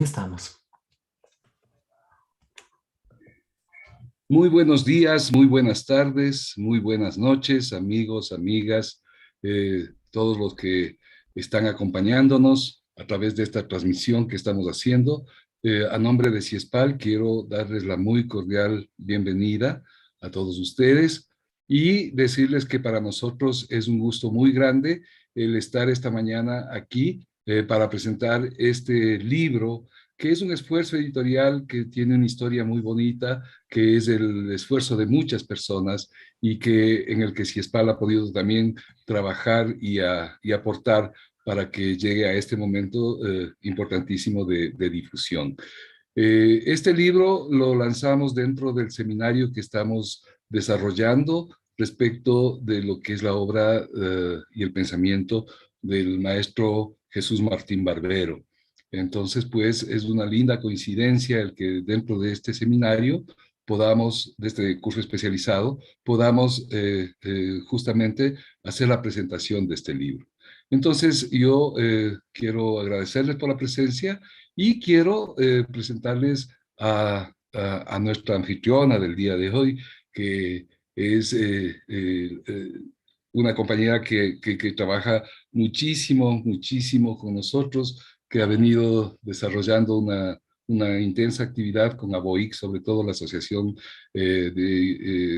Estamos. Muy buenos días, muy buenas tardes, muy buenas noches, amigos, amigas, todos los que están acompañándonos a través de esta transmisión que estamos haciendo. A nombre de CIESPAL, quiero darles la muy cordial bienvenida a todos ustedes y decirles que para nosotros es un gusto muy grande el estar esta mañana aquí para presentar este libro, que es un esfuerzo editorial que tiene una historia muy bonita, que es el esfuerzo de muchas personas y que en el que CIESPAL ha podido también trabajar y aportar para que llegue a este momento importantísimo de difusión. Este libro lo lanzamos dentro del seminario que estamos desarrollando respecto de lo que es la obra y el pensamiento del maestro Jesús Martín Barbero. Entonces, pues es una linda coincidencia el que dentro de este seminario podamos, de este curso especializado, podamos justamente hacer la presentación de este libro. Entonces, yo quiero agradecerles por la presencia y quiero presentarles a nuestra anfitriona del día de hoy, que es una compañera que trabaja muchísimo, muchísimo con nosotros, que ha venido desarrollando una intensa actividad con ABOIC, sobre todo la Asociación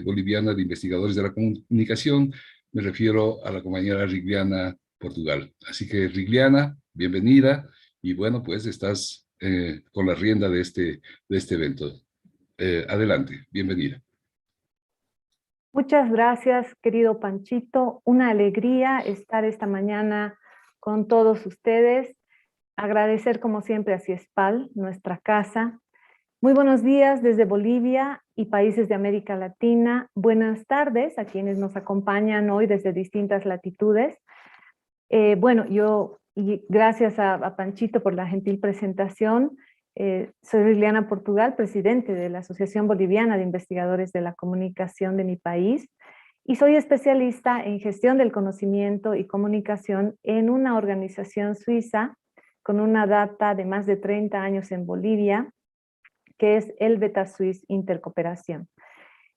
Boliviana de Investigadores de la Comunicación. Me refiero a la compañera Rigliana Portugal. Así que Rigliana, bienvenida y bueno, pues estás con la rienda de este evento. Adelante, bienvenida. Muchas gracias, querido Panchito. Una alegría estar esta mañana con todos ustedes. Agradecer como siempre a CIESPAL, nuestra casa. Muy buenos días desde Bolivia y países de América Latina. Buenas tardes a quienes nos acompañan hoy desde distintas latitudes. Y gracias a Panchito por la gentil presentación. Soy Liliana Portugal, presidente de la Asociación Boliviana de Investigadores de la Comunicación de mi país, y soy especialista en gestión del conocimiento y comunicación en una organización suiza con una data de más de 30 años en Bolivia, que es Helvetia Suisse Intercooperación.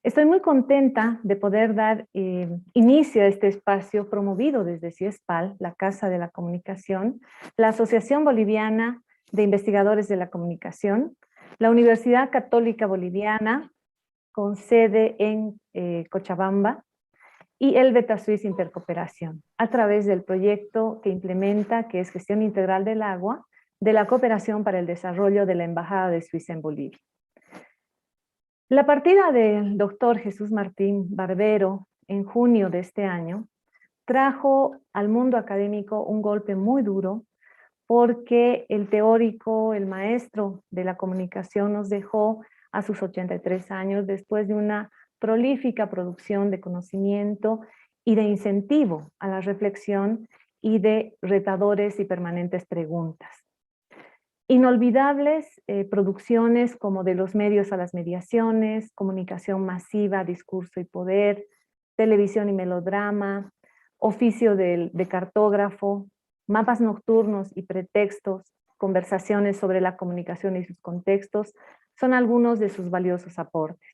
Estoy muy contenta de poder dar inicio a este espacio promovido desde CIESPAL, la Casa de la Comunicación, la Asociación Boliviana de Investigadores de la Comunicación, la Universidad Católica Boliviana, con sede en Cochabamba, y Helvetia Suisse Intercooperación, a través del proyecto que implementa, que es Gestión Integral del Agua, de la Cooperación para el Desarrollo de la Embajada de Suiza en Bolivia. La partida del doctor Jesús Martín Barbero en junio de este año trajo al mundo académico un golpe muy duro, porque el teórico, el maestro de la comunicación, nos dejó a sus 83 años después de una prolífica producción de conocimiento y de incentivo a la reflexión y de retadores y permanentes preguntas. Inolvidables producciones como De los medios a las mediaciones, Comunicación masiva, discurso y poder, Televisión y melodrama, Oficio de cartógrafo, Mapas nocturnos y pretextos, Conversaciones sobre la comunicación y sus contextos, son algunos de sus valiosos aportes.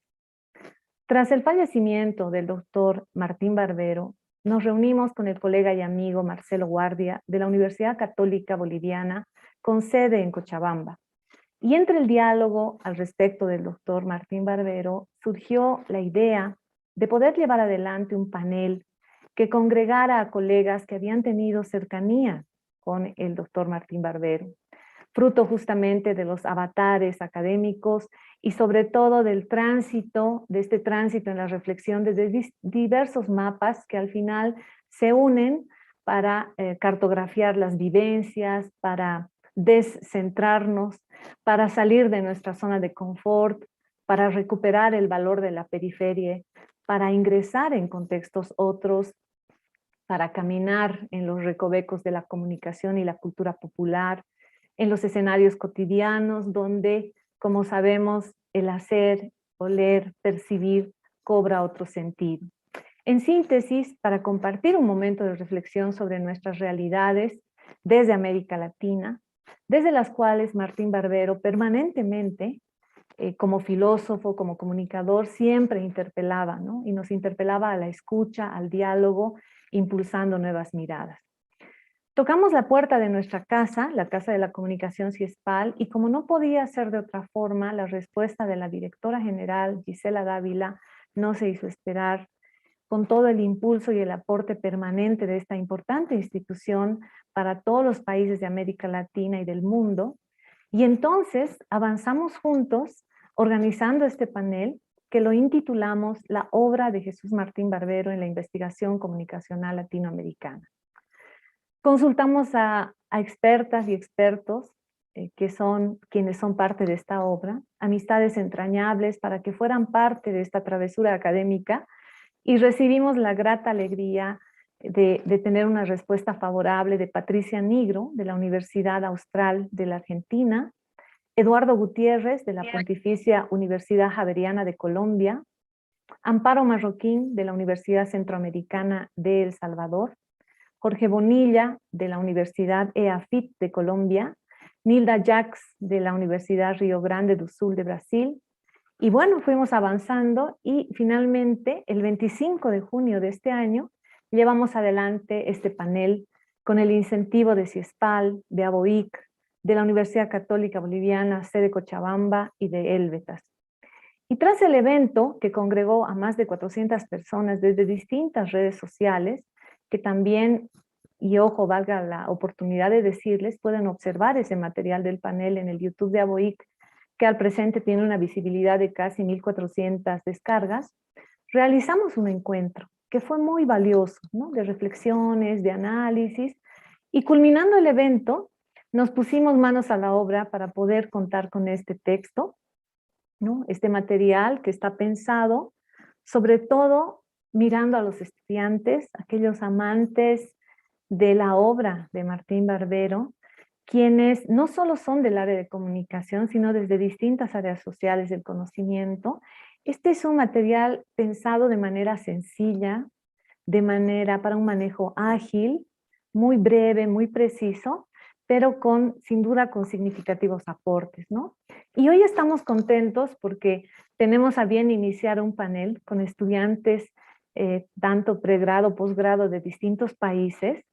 Tras el fallecimiento del doctor Martín Barbero, nos reunimos con el colega y amigo Marcelo Guardia de la Universidad Católica Boliviana, con sede en Cochabamba. Y entre el diálogo al respecto del doctor Martín Barbero surgió la idea de poder llevar adelante un panel que congregara a colegas que habían tenido cercanía con el doctor Martín Barbero, fruto justamente de los avatares académicos y sobre todo del tránsito, de este tránsito en la reflexión desde diversos mapas que al final se unen para cartografiar las vivencias, para descentrarnos, para salir de nuestra zona de confort, para recuperar el valor de la periferia, para ingresar en contextos otros, para caminar en los recovecos de la comunicación y la cultura popular, en los escenarios cotidianos donde, como sabemos, el hacer, oler, percibir cobra otro sentido. En síntesis, para compartir un momento de reflexión sobre nuestras realidades desde América Latina, desde las cuales Martín Barbero permanentemente, como filósofo, como comunicador, siempre interpelaba, ¿no? Y nos interpelaba a la escucha, al diálogo, impulsando nuevas miradas. Tocamos la puerta de nuestra casa, la Casa de la Comunicación CIESPAL, y como no podía ser de otra forma, la respuesta de la directora general, Gisela Dávila, no se hizo esperar. Con todo el impulso y el aporte permanente de esta importante institución para todos los países de América Latina y del mundo. Y entonces avanzamos juntos organizando este panel que lo intitulamos La obra de Jesús Martín Barbero en la investigación comunicacional latinoamericana. Consultamos a expertas y expertos que son quienes son parte de esta obra, amistades entrañables para que fueran parte de esta travesura académica, y recibimos la grata alegría de tener una respuesta favorable de Patricia Nigro, de la Universidad Austral de la Argentina, Eduardo Gutiérrez, de la Pontificia Universidad Javeriana de Colombia, Amparo Marroquín, de la Universidad Centroamericana de El Salvador, Jorge Bonilla, de la Universidad EAFIT de Colombia, Nilda Jacks, de la Universidad Río Grande do Sul de Brasil. Y bueno, fuimos avanzando y finalmente el 25 de junio de este año llevamos adelante este panel con el incentivo de CIESPAL, de ABOIC, de la Universidad Católica Boliviana, sede Cochabamba y de Elvetas. Y tras el evento, que congregó a más de 400 personas desde distintas redes sociales, que también, y ojo, valga la oportunidad de decirles, pueden observar ese material del panel en el YouTube de ABOIC, que al presente tiene una visibilidad de casi 1.400 descargas, realizamos un encuentro que fue muy valioso, ¿no? De reflexiones, de análisis, y culminando el evento, nos pusimos manos a la obra para poder contar con este texto, ¿no? Este material que está pensado, sobre todo mirando a los estudiantes, aquellos amantes de la obra de Martín Barbero, quienes no solo son del área de comunicación, sino desde distintas áreas sociales del conocimiento. Este es un material pensado de manera sencilla, de manera para un manejo ágil, muy breve, muy preciso, pero sin duda con significativos aportes, ¿no? Y hoy estamos contentos porque tenemos a bien iniciar un panel con estudiantes, tanto pregrado, posgrado de distintos países,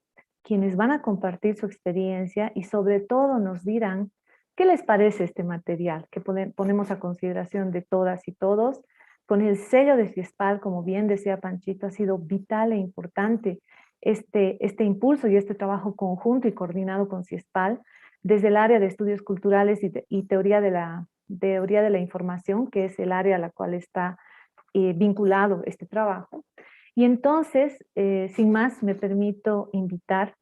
quienes van a compartir su experiencia y sobre todo nos dirán qué les parece este material que ponemos a consideración de todas y todos. Con el sello de CIESPAL, como bien decía Panchito, ha sido vital e importante este impulso y este trabajo conjunto y coordinado con CIESPAL desde el área de estudios culturales y teoría de la información, que es el área a la cual está vinculado este trabajo. Y entonces, sin más, me permito invitar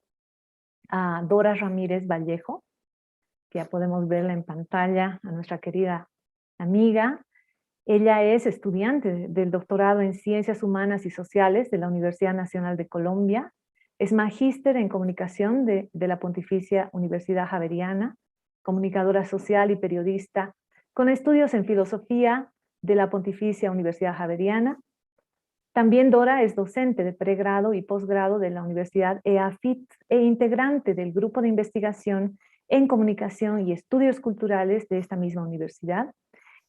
a Dora Ramírez Vallejo, que ya podemos verla en pantalla, a nuestra querida amiga. Ella es estudiante del doctorado en Ciencias Humanas y Sociales de la Universidad Nacional de Colombia. Es magíster en comunicación de la Pontificia Universidad Javeriana, comunicadora social y periodista, con estudios en filosofía de la Pontificia Universidad Javeriana. También Dora es docente de pregrado y posgrado de la Universidad EAFIT e integrante del grupo de investigación en comunicación y estudios culturales de esta misma universidad.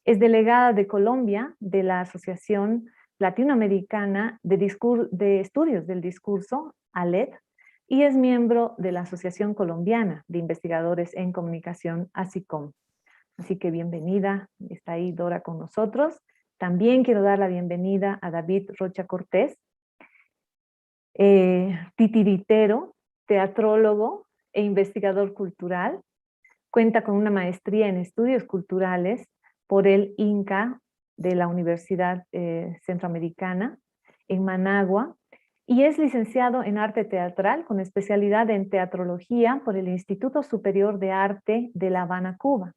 Es delegada de Colombia de la Asociación Latinoamericana de Estudios del Discurso, ALED, y es miembro de la Asociación Colombiana de Investigadores en Comunicación, ASICOM. Así que bienvenida, está ahí Dora con nosotros. También quiero dar la bienvenida a David Rocha Cortés, titiritero, teatrólogo e investigador cultural. Cuenta con una maestría en estudios culturales por el INCA de la Universidad Centroamericana en Managua y es licenciado en arte teatral con especialidad en teatrología por el Instituto Superior de Arte de La Habana, Cuba.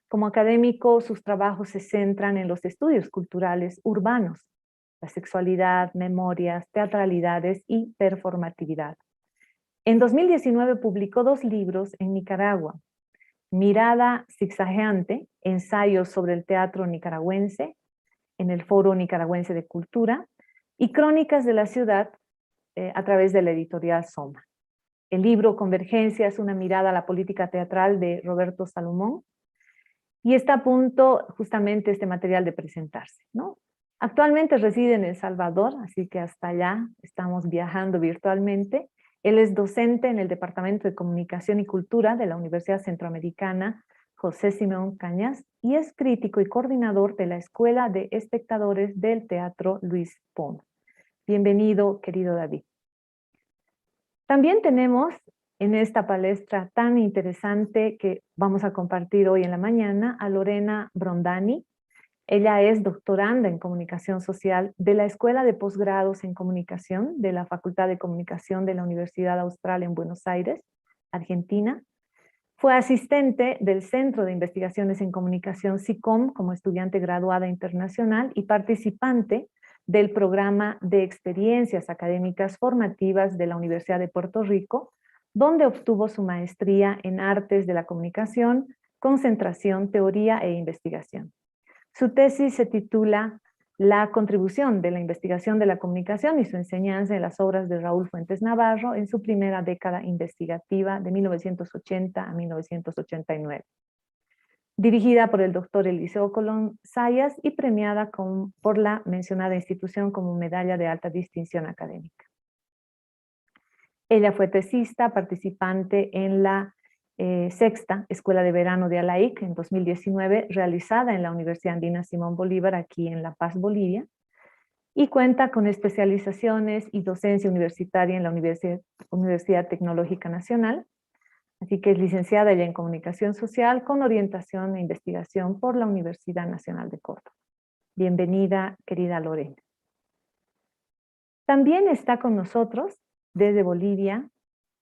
Como académico, sus trabajos se centran en los estudios culturales urbanos, la sexualidad, memorias, teatralidades y performatividad. En 2019 publicó 2 libros en Nicaragua: Mirada zigzagueante, ensayos sobre el teatro nicaragüense en el Foro Nicaragüense de Cultura, y Crónicas de la Ciudad a través de la editorial Soma. el libro Convergencias, una mirada a la política teatral de Roberto Salomón, y está a punto justamente este material de presentarse, ¿no? Actualmente reside en El Salvador, así que hasta allá estamos viajando virtualmente. Él es docente en el Departamento de Comunicación y Cultura de la Universidad Centroamericana José Simeón Cañas y es crítico y coordinador de la Escuela de Espectadores del Teatro Luis Pons. Bienvenido, querido David. También tenemos en esta palestra tan interesante que vamos a compartir hoy en la mañana a Lorena Brondani. Ella es doctoranda en Comunicación Social de la Escuela de Posgrados en Comunicación de la Facultad de Comunicación de la Universidad Austral en Buenos Aires, Argentina. Fue asistente del Centro de Investigaciones en Comunicación SICOM como estudiante graduada internacional y participante del programa de experiencias académicas formativas de la Universidad de Puerto Rico, donde obtuvo su maestría en Artes de la Comunicación, concentración, teoría e investigación. Su tesis se titula La contribución de la investigación de la comunicación y su enseñanza en las obras de Raúl Fuentes Navarro en su primera década investigativa de 1980 a 1989. Dirigida por el doctor Eliseo Colón Zayas y premiada por la mencionada institución como medalla de alta distinción académica. Ella fue tesista, participante en la sexta Escuela de Verano de ALAIC en 2019, realizada en la Universidad Andina Simón Bolívar, aquí en La Paz, Bolivia, y cuenta con especializaciones y docencia universitaria en la Universidad Tecnológica Nacional, así que es licenciada ella en Comunicación Social con orientación e investigación por la Universidad Nacional de Córdoba. Bienvenida, querida Lorena. También está con nosotros desde Bolivia,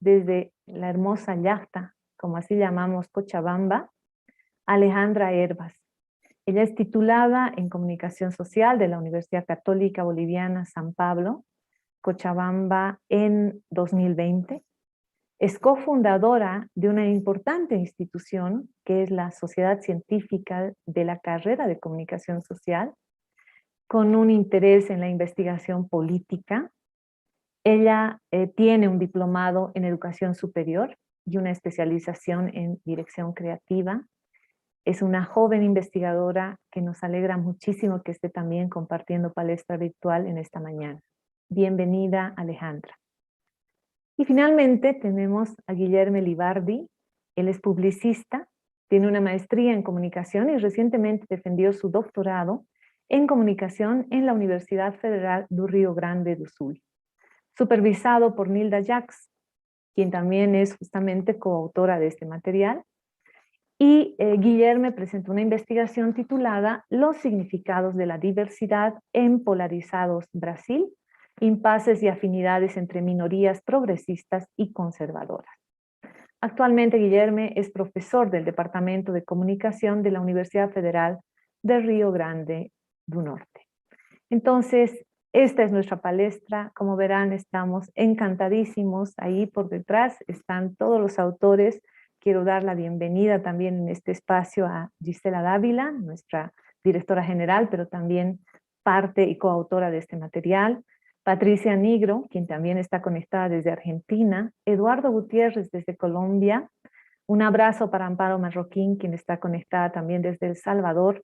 desde la hermosa Llacta, como así llamamos Cochabamba, Alejandra Hervas. Ella es titulada en Comunicación Social de la Universidad Católica Boliviana San Pablo, Cochabamba, en 2020. Es cofundadora de una importante institución que es la Sociedad Científica de la Carrera de Comunicación Social, con un interés en la investigación política. Ella tiene un diplomado en educación superior y una especialización en dirección creativa. Es una joven investigadora que nos alegra muchísimo que esté también compartiendo palestra virtual en esta mañana. Bienvenida, Alejandra. Y finalmente tenemos a Guillermo Libardi. Él es publicista, tiene una maestría en comunicación y recientemente defendió su doctorado en comunicación en la Universidad Federal do Rio Grande do Sul, supervisado por Nilda Jacks, quien también es justamente coautora de este material. Y Guillermo presentó una investigación titulada Los significados de la diversidad en polarizados Brasil, impases y afinidades entre minorías progresistas y conservadoras. Actualmente Guillermo es profesor del Departamento de Comunicación de la Universidad Federal de Río Grande do Norte. Entonces, esta es nuestra palestra. Como verán, estamos encantadísimos. Ahí por detrás están todos los autores. Quiero dar la bienvenida también en este espacio a Gisela Dávila, nuestra directora general, pero también parte y coautora de este material. Patricia Nigro, quien también está conectada desde Argentina. Eduardo Gutiérrez desde Colombia. Un abrazo para Amparo Marroquín, quien está conectada también desde El Salvador.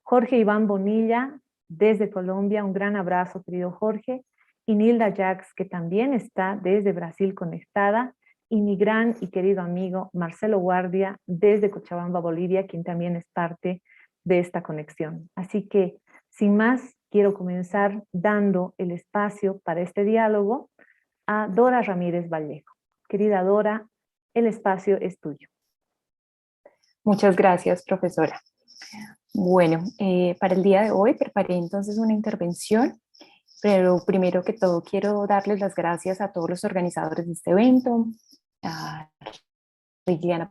Jorge Iván Bonilla desde Colombia. Un gran abrazo, querido Jorge. Y Nilda Jacks, que también está desde Brasil conectada. Y mi gran y querido amigo Marcelo Guardia desde Cochabamba, Bolivia, quien también es parte de esta conexión. Así que, sin más, quiero comenzar dando el espacio para este diálogo a Dora Ramírez Vallejo. Querida Dora, el espacio es tuyo. Muchas gracias, profesora. Bueno, para el día de hoy preparé entonces una intervención, pero primero que todo quiero darles las gracias a todos los organizadores de este evento, a Liliana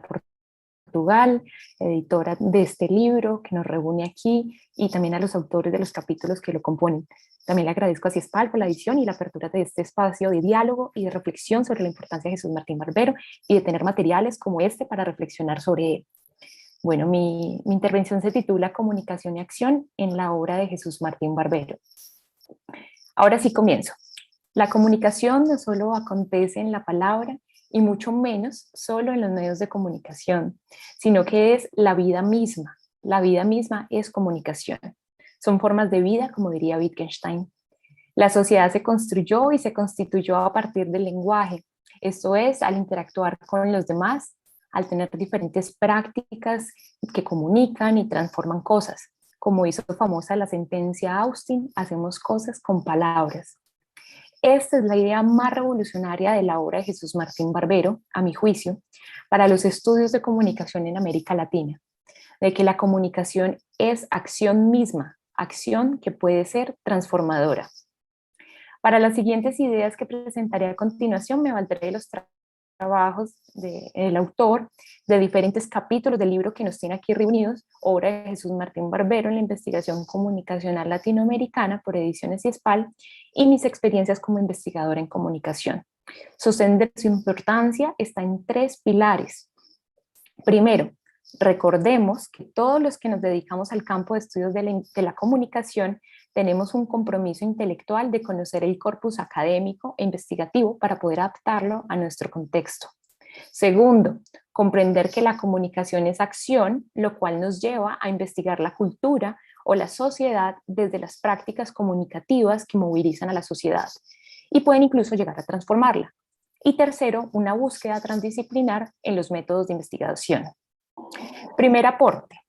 Portugal, editora de este libro que nos reúne aquí, y también a los autores de los capítulos que lo componen. También le agradezco a Ciespal por la edición y la apertura de este espacio de diálogo y de reflexión sobre la importancia de Jesús Martín Barbero y de tener materiales como este para reflexionar sobre él. Bueno, mi intervención se titula Comunicación y acción en la obra de Jesús Martín Barbero. Ahora sí comienzo. La comunicación no solo acontece en la palabra, y mucho menos solo en los medios de comunicación, sino que es la vida misma. La vida misma es comunicación. Son formas de vida, como diría Wittgenstein. La sociedad se construyó y se constituyó a partir del lenguaje, esto es, al interactuar con los demás, al tener diferentes prácticas que comunican y transforman cosas. Como hizo famosa la sentencia Austin, hacemos cosas con palabras. Esta es la idea más revolucionaria de la obra de Jesús Martín Barbero, a mi juicio, para los estudios de comunicación en América Latina, de que la comunicación es acción misma, acción que puede ser transformadora. Para las siguientes ideas que presentaré a continuación me valdré de los trabajos del autor, de diferentes capítulos del libro que nos tiene aquí reunidos, obra de Jesús Martín Barbero en la investigación comunicacional latinoamericana por Ediciones y Espal, y mis experiencias como investigadora en comunicación. Sostén de su importancia está en 3 pilares. Primero, recordemos que todos los que nos dedicamos al campo de estudios de la comunicación tenemos un compromiso intelectual de conocer el corpus académico e investigativo para poder adaptarlo a nuestro contexto. Segundo, comprender que la comunicación es acción, lo cual nos lleva a investigar la cultura o la sociedad desde las prácticas comunicativas que movilizan a la sociedad y pueden incluso llegar a transformarla. Y tercero, una búsqueda transdisciplinar en los métodos de investigación. Primer aporte.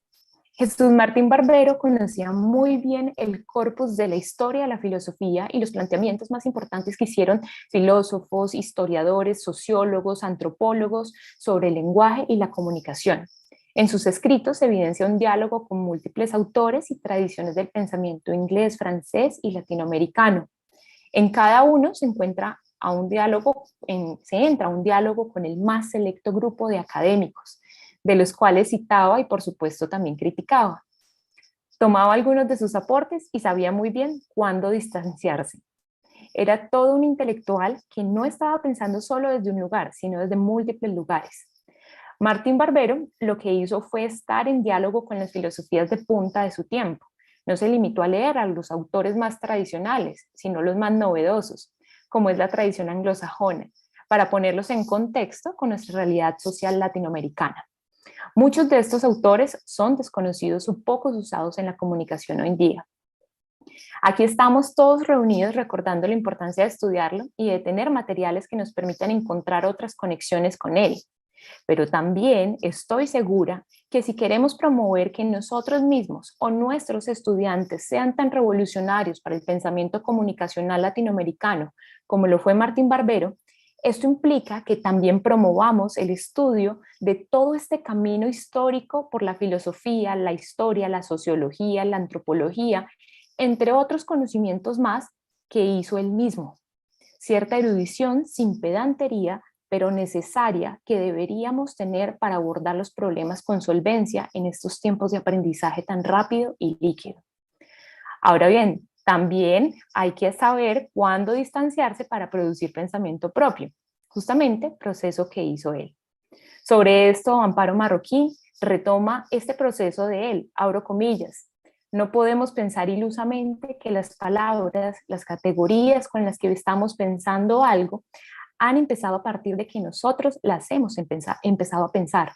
Jesús Martín Barbero conocía muy bien el corpus de la historia, la filosofía y los planteamientos más importantes que hicieron filósofos, historiadores, sociólogos, antropólogos sobre el lenguaje y la comunicación. En sus escritos se evidencia un diálogo con múltiples autores y tradiciones del pensamiento inglés, francés y latinoamericano. En cada uno se entra a un diálogo con el más selecto grupo de académicos, de los cuales citaba y por supuesto también criticaba. Tomaba algunos de sus aportes y sabía muy bien cuándo distanciarse. Era todo un intelectual que no estaba pensando solo desde un lugar, sino desde múltiples lugares. Martín Barbero lo que hizo fue estar en diálogo con las filosofías de punta de su tiempo. No se limitó a leer a los autores más tradicionales, sino los más novedosos, como es la tradición anglosajona, para ponerlos en contexto con nuestra realidad social latinoamericana. Muchos de estos autores son desconocidos o pocos usados en la comunicación hoy en día. Aquí estamos todos reunidos recordando la importancia de estudiarlo y de tener materiales que nos permitan encontrar otras conexiones con él. Pero también estoy segura que si queremos promover que nosotros mismos o nuestros estudiantes sean tan revolucionarios para el pensamiento comunicacional latinoamericano como lo fue Martín Barbero, esto implica que también promovamos el estudio de todo este camino histórico por la filosofía, la historia, la sociología, la antropología, entre otros conocimientos más que hizo él mismo. Cierta erudición sin pedantería, pero necesaria, que deberíamos tener para abordar los problemas con solvencia en estos tiempos de aprendizaje tan rápido y líquido. Ahora bien, también hay que saber cuándo distanciarse para producir pensamiento propio, justamente proceso que hizo él. Sobre esto, Amparo Marroquín retoma este proceso de él, abro comillas. No podemos pensar ilusamente que las palabras, las categorías con las que estamos pensando algo, han empezado a partir de que nosotros las hemos empezado a pensar.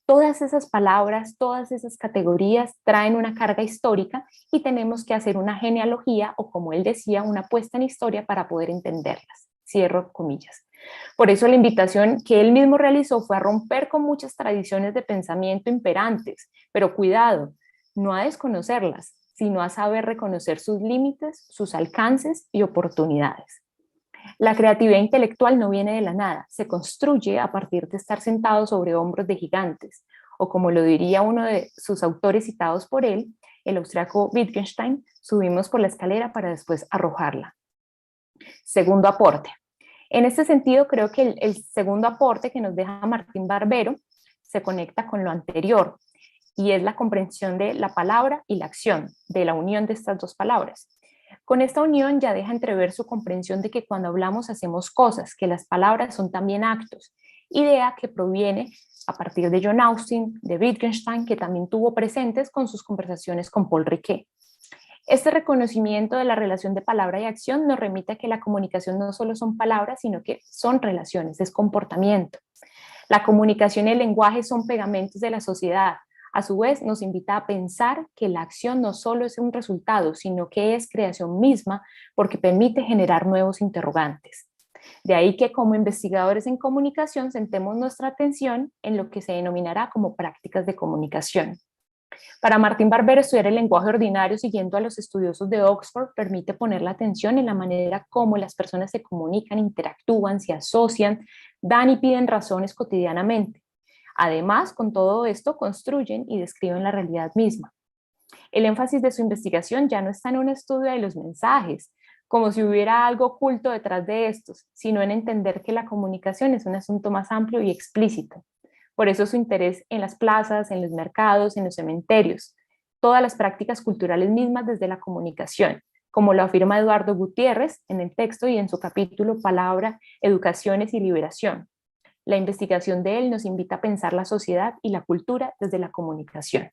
Todas esas palabras, todas esas categorías traen una carga histórica y tenemos que hacer una genealogía o, como él decía, una puesta en historia para poder entenderlas. Cierro comillas. Por eso la invitación que él mismo realizó fue a romper con muchas tradiciones de pensamiento imperantes, pero cuidado, no a desconocerlas, sino a saber reconocer sus límites, sus alcances y oportunidades. La creatividad intelectual no viene de la nada, se construye a partir de estar sentado sobre hombros de gigantes, o como lo diría uno de sus autores citados por él, el austriaco Wittgenstein, subimos por la escalera para después arrojarla. Segundo aporte. En este sentido, creo que el segundo aporte que nos deja Martín Barbero se conecta con lo anterior, y es la comprensión de la palabra y la acción, de la unión de estas dos palabras. Con esta unión ya deja entrever su comprensión de que cuando hablamos hacemos cosas, que las palabras son también actos, idea que proviene a partir de John Austin, de Wittgenstein, que también tuvo presentes con sus conversaciones con Paul Ricoeur. Este reconocimiento de la relación de palabra y acción nos remite a que la comunicación no solo son palabras, sino que son relaciones, es comportamiento. La comunicación y el lenguaje son pegamentos de la sociedad. A su vez, nos invita a pensar que la acción no solo es un resultado, sino que es creación misma, porque permite generar nuevos interrogantes. De ahí que como investigadores en comunicación centremos nuestra atención en lo que se denominará como prácticas de comunicación. Para Martín Barbero, estudiar el lenguaje ordinario siguiendo a los estudiosos de Oxford permite poner la atención en la manera como las personas se comunican, interactúan, se asocian, dan y piden razones cotidianamente. Además, con todo esto, construyen y describen la realidad misma. El énfasis de su investigación ya no está en un estudio de los mensajes, como si hubiera algo oculto detrás de estos, sino en entender que la comunicación es un asunto más amplio y explícito. Por eso su interés en las plazas, en los mercados, en los cementerios, todas las prácticas culturales mismas desde la comunicación, como lo afirma Eduardo Gutiérrez en el texto y en su capítulo Palabra, Educaciones y Liberación. La investigación de él nos invita a pensar la sociedad y la cultura desde la comunicación.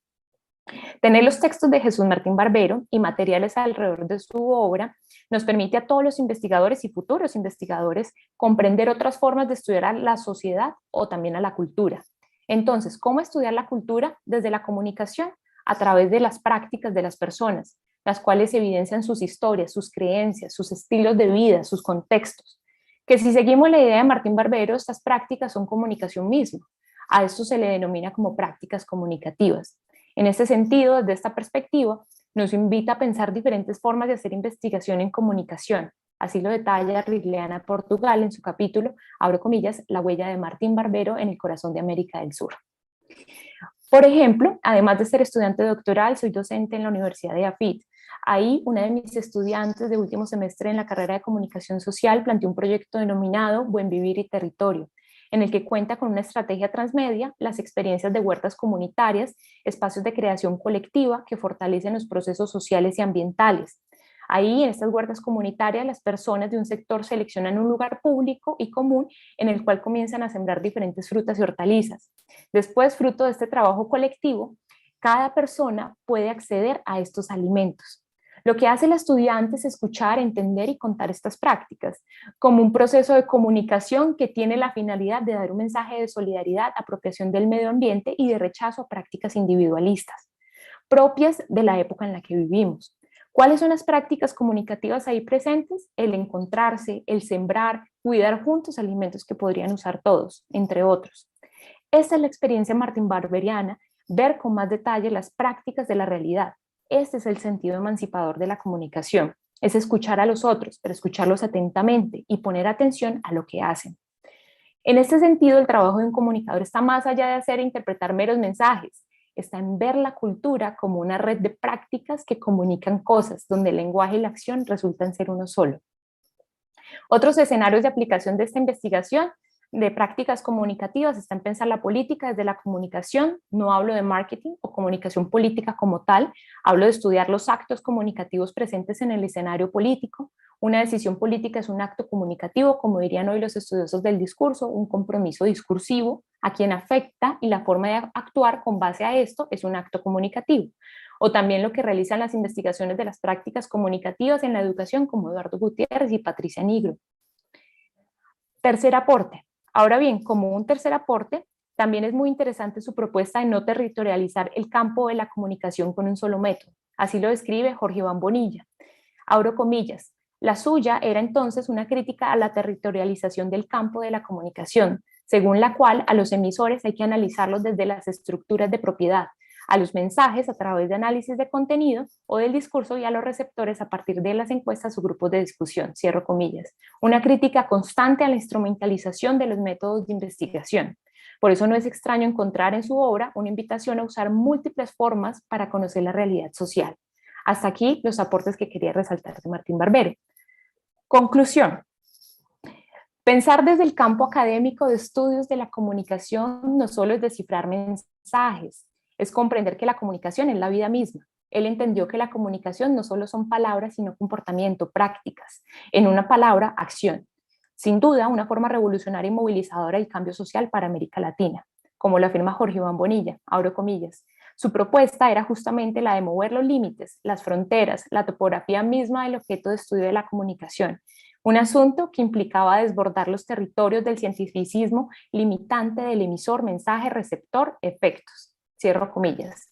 Tener los textos de Jesús Martín Barbero y materiales alrededor de su obra nos permite a todos los investigadores y futuros investigadores comprender otras formas de estudiar a la sociedad o también a la cultura. Entonces, ¿cómo estudiar la cultura desde la comunicación? A través de las prácticas de las personas, las cuales evidencian sus historias, sus creencias, sus estilos de vida, sus contextos. Que si seguimos la idea de Martín Barbero, estas prácticas son comunicación misma. A esto se le denomina como prácticas comunicativas. En este sentido, desde esta perspectiva, nos invita a pensar diferentes formas de hacer investigación en comunicación. Así lo detalla Rigliana Portugal en su capítulo, abro comillas, La huella de Martín Barbero en el corazón de América del Sur. Por ejemplo, además de ser estudiante doctoral, soy docente en la Universidad de AFIT. Ahí, una de mis estudiantes de último semestre en la carrera de comunicación social planteó un proyecto denominado Buen Vivir y Territorio, en el que cuenta con una estrategia transmedia, las experiencias de huertas comunitarias, espacios de creación colectiva que fortalecen los procesos sociales y ambientales. Ahí, en estas huertas comunitarias, las personas de un sector seleccionan un lugar público y común en el cual comienzan a sembrar diferentes frutas y hortalizas. Después, fruto de este trabajo colectivo, cada persona puede acceder a estos alimentos. Lo que hace el estudiante es escuchar, entender y contar estas prácticas, como un proceso de comunicación que tiene la finalidad de dar un mensaje de solidaridad, apropiación del medio ambiente y de rechazo a prácticas individualistas, propias de la época en la que vivimos. ¿Cuáles son las prácticas comunicativas ahí presentes? El encontrarse, el sembrar, cuidar juntos alimentos que podrían usar todos, entre otros. Esta es la experiencia martín barberiana, ver con más detalle las prácticas de la realidad. Este es el sentido emancipador de la comunicación, es escuchar a los otros, pero escucharlos atentamente y poner atención a lo que hacen. En este sentido, el trabajo de un comunicador está más allá de hacer e interpretar meros mensajes, está en ver la cultura como una red de prácticas que comunican cosas, donde el lenguaje y la acción resultan ser uno solo. Otros escenarios de aplicación de esta investigación de prácticas comunicativas está en pensar la política desde la comunicación. No hablo de marketing o comunicación política como tal, hablo de estudiar los actos comunicativos presentes en el escenario político. Una decisión política es un acto comunicativo, como dirían hoy los estudiosos del discurso, un compromiso discursivo a quien afecta, y la forma de actuar con base a esto es un acto comunicativo. O también lo que realizan las investigaciones de las prácticas comunicativas en la educación, como Eduardo Gutiérrez y Patricia Nigro. Tercer aporte. Ahora bien, como un tercer aporte, también es muy interesante su propuesta de no territorializar el campo de la comunicación con un solo método. Así lo describe Jorge Iván Bonilla. Abro comillas. La suya era entonces una crítica a la territorialización del campo de la comunicación, según la cual a los emisores hay que analizarlos desde las estructuras de propiedad, a los mensajes a través de análisis de contenido o del discurso y a los receptores a partir de las encuestas o grupos de discusión, cierro comillas. Una crítica constante a la instrumentalización de los métodos de investigación. Por eso no es extraño encontrar en su obra una invitación a usar múltiples formas para conocer la realidad social. Hasta aquí los aportes que quería resaltar de Martín Barbero. Conclusión. Pensar desde el campo académico de estudios de la comunicación no solo es descifrar mensajes, es comprender que la comunicación es la vida misma. Él entendió que la comunicación no solo son palabras, sino comportamiento, prácticas. En una palabra, acción. Sin duda, una forma revolucionaria y movilizadora del cambio social para América Latina, como lo afirma Jorge Iván Bonilla, abro comillas. Su propuesta era justamente la de mover los límites, las fronteras, la topografía misma del objeto de estudio de la comunicación, un asunto que implicaba desbordar los territorios del cientificismo limitante del emisor, mensaje, receptor, efectos. Cierro comillas.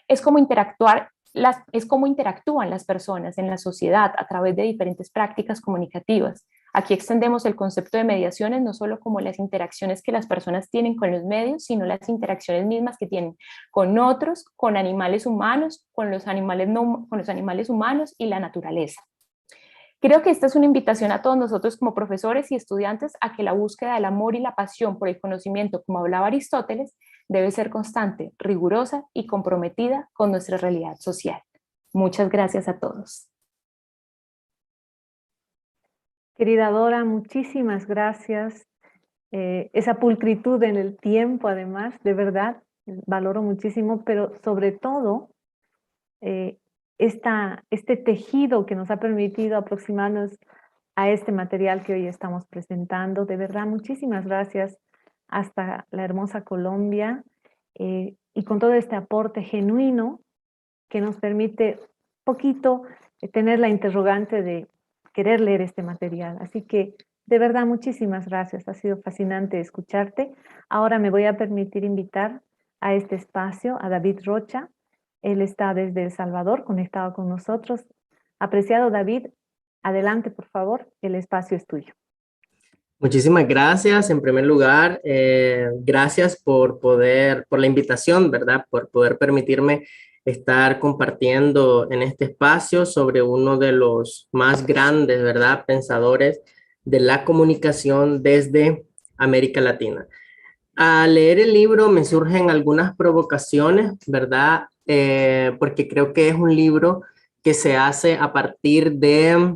Es como interactúan las personas en la sociedad a través de diferentes prácticas comunicativas. Aquí extendemos el concepto de mediaciones no solo como las interacciones que las personas tienen con los medios, sino las interacciones mismas que tienen con otros, con animales humanos, con los animales humanos y la naturaleza. Creo que esta es una invitación a todos nosotros como profesores y estudiantes a que la búsqueda del amor y la pasión por el conocimiento, como hablaba Aristóteles, debe ser constante, rigurosa y comprometida con nuestra realidad social. Muchas gracias a todos. Querida Dora, muchísimas gracias. Esa pulcritud en el tiempo, además, de verdad, valoro muchísimo, pero sobre todo, este tejido que nos ha permitido aproximarnos a este material que hoy estamos presentando. De verdad, muchísimas gracias hasta la hermosa Colombia y con todo este aporte genuino que nos permite poquito tener la interrogante de querer leer este material. Así que, de verdad, muchísimas gracias. Ha sido fascinante escucharte. Ahora me voy a permitir invitar a este espacio a David Rocha. Él está desde El Salvador, conectado con nosotros. Apreciado David, adelante, por favor, el espacio es tuyo. Muchísimas gracias. En primer lugar, gracias por la invitación, ¿verdad? Por poder permitirme estar compartiendo en este espacio sobre uno de los más grandes, ¿verdad? Pensadores de la comunicación desde América Latina. Al leer el libro me surgen algunas provocaciones, ¿verdad? Porque creo que es un libro que se hace a partir de